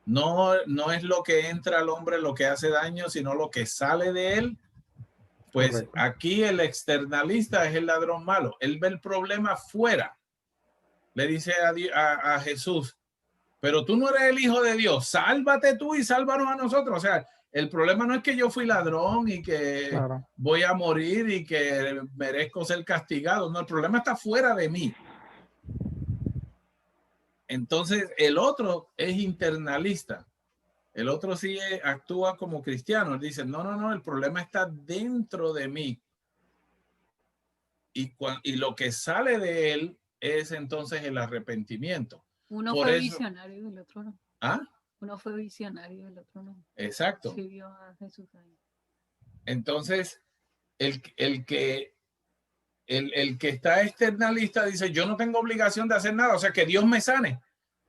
No, no es lo que entra al hombre lo que hace daño, sino lo que sale de él. Pues Correcto. aquí el externalista es el ladrón malo. Él ve el problema fuera. Le dice a Jesús, pero tú no eres el hijo de Dios. Sálvate tú y sálvanos a nosotros. O sea, el problema no es que yo fui ladrón y que Claro. voy a morir y que merezco ser castigado. No, el problema está fuera de mí. Entonces, el otro es internalista. El otro sí actúa como cristiano. Él dice, no, el problema está dentro de mí. Y lo que sale de él es entonces el arrepentimiento. Uno Por fue eso- visionario y el otro no. ¿Ah? Uno fue visionario y el otro no. Exacto. Sí vio a Jesús ahí. Entonces, el que está externalista dice, yo no tengo obligación de hacer nada, o sea, que Dios me sane.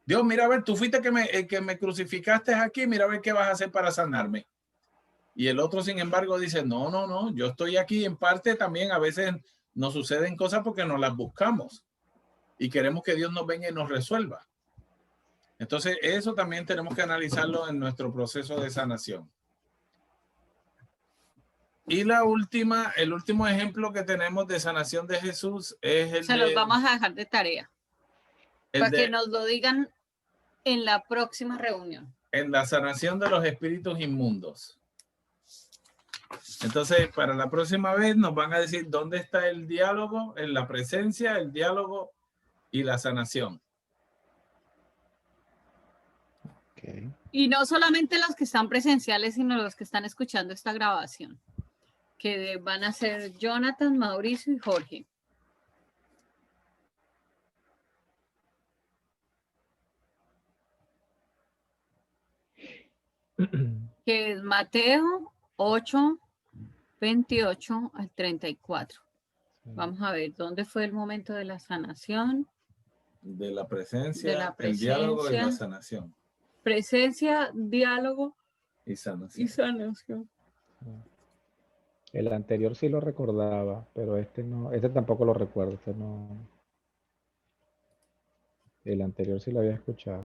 Dios, mira a ver, tú fuiste el que me crucificaste aquí, mira a ver qué vas a hacer para sanarme. Y el otro, sin embargo, dice, no, yo estoy aquí en parte también, a veces nos suceden cosas porque nos las buscamos y queremos que Dios nos venga y nos resuelva. Entonces, eso también tenemos que analizarlo en nuestro proceso de sanación. Y el último ejemplo que tenemos de sanación de Jesús es el Se los vamos a dejar de tarea para que nos lo digan en la próxima reunión. En la sanación de los espíritus inmundos. Entonces, para la próxima vez nos van a decir dónde está el diálogo, en la presencia, el diálogo y la sanación. Okay. Y no solamente los que están presenciales, sino los que están escuchando esta grabación, que van a ser Jonathan, Mauricio y Jorge. Que es Mateo 8, 28 al 34. Sí. Vamos a ver dónde fue el momento de la sanación. De la presencia, De la el diálogo y la presencia. sanación. Presencia, diálogo Y sanación. y sanación. El anterior sí lo recordaba, pero este no, este tampoco lo recuerdo. Este no. El anterior sí lo había escuchado.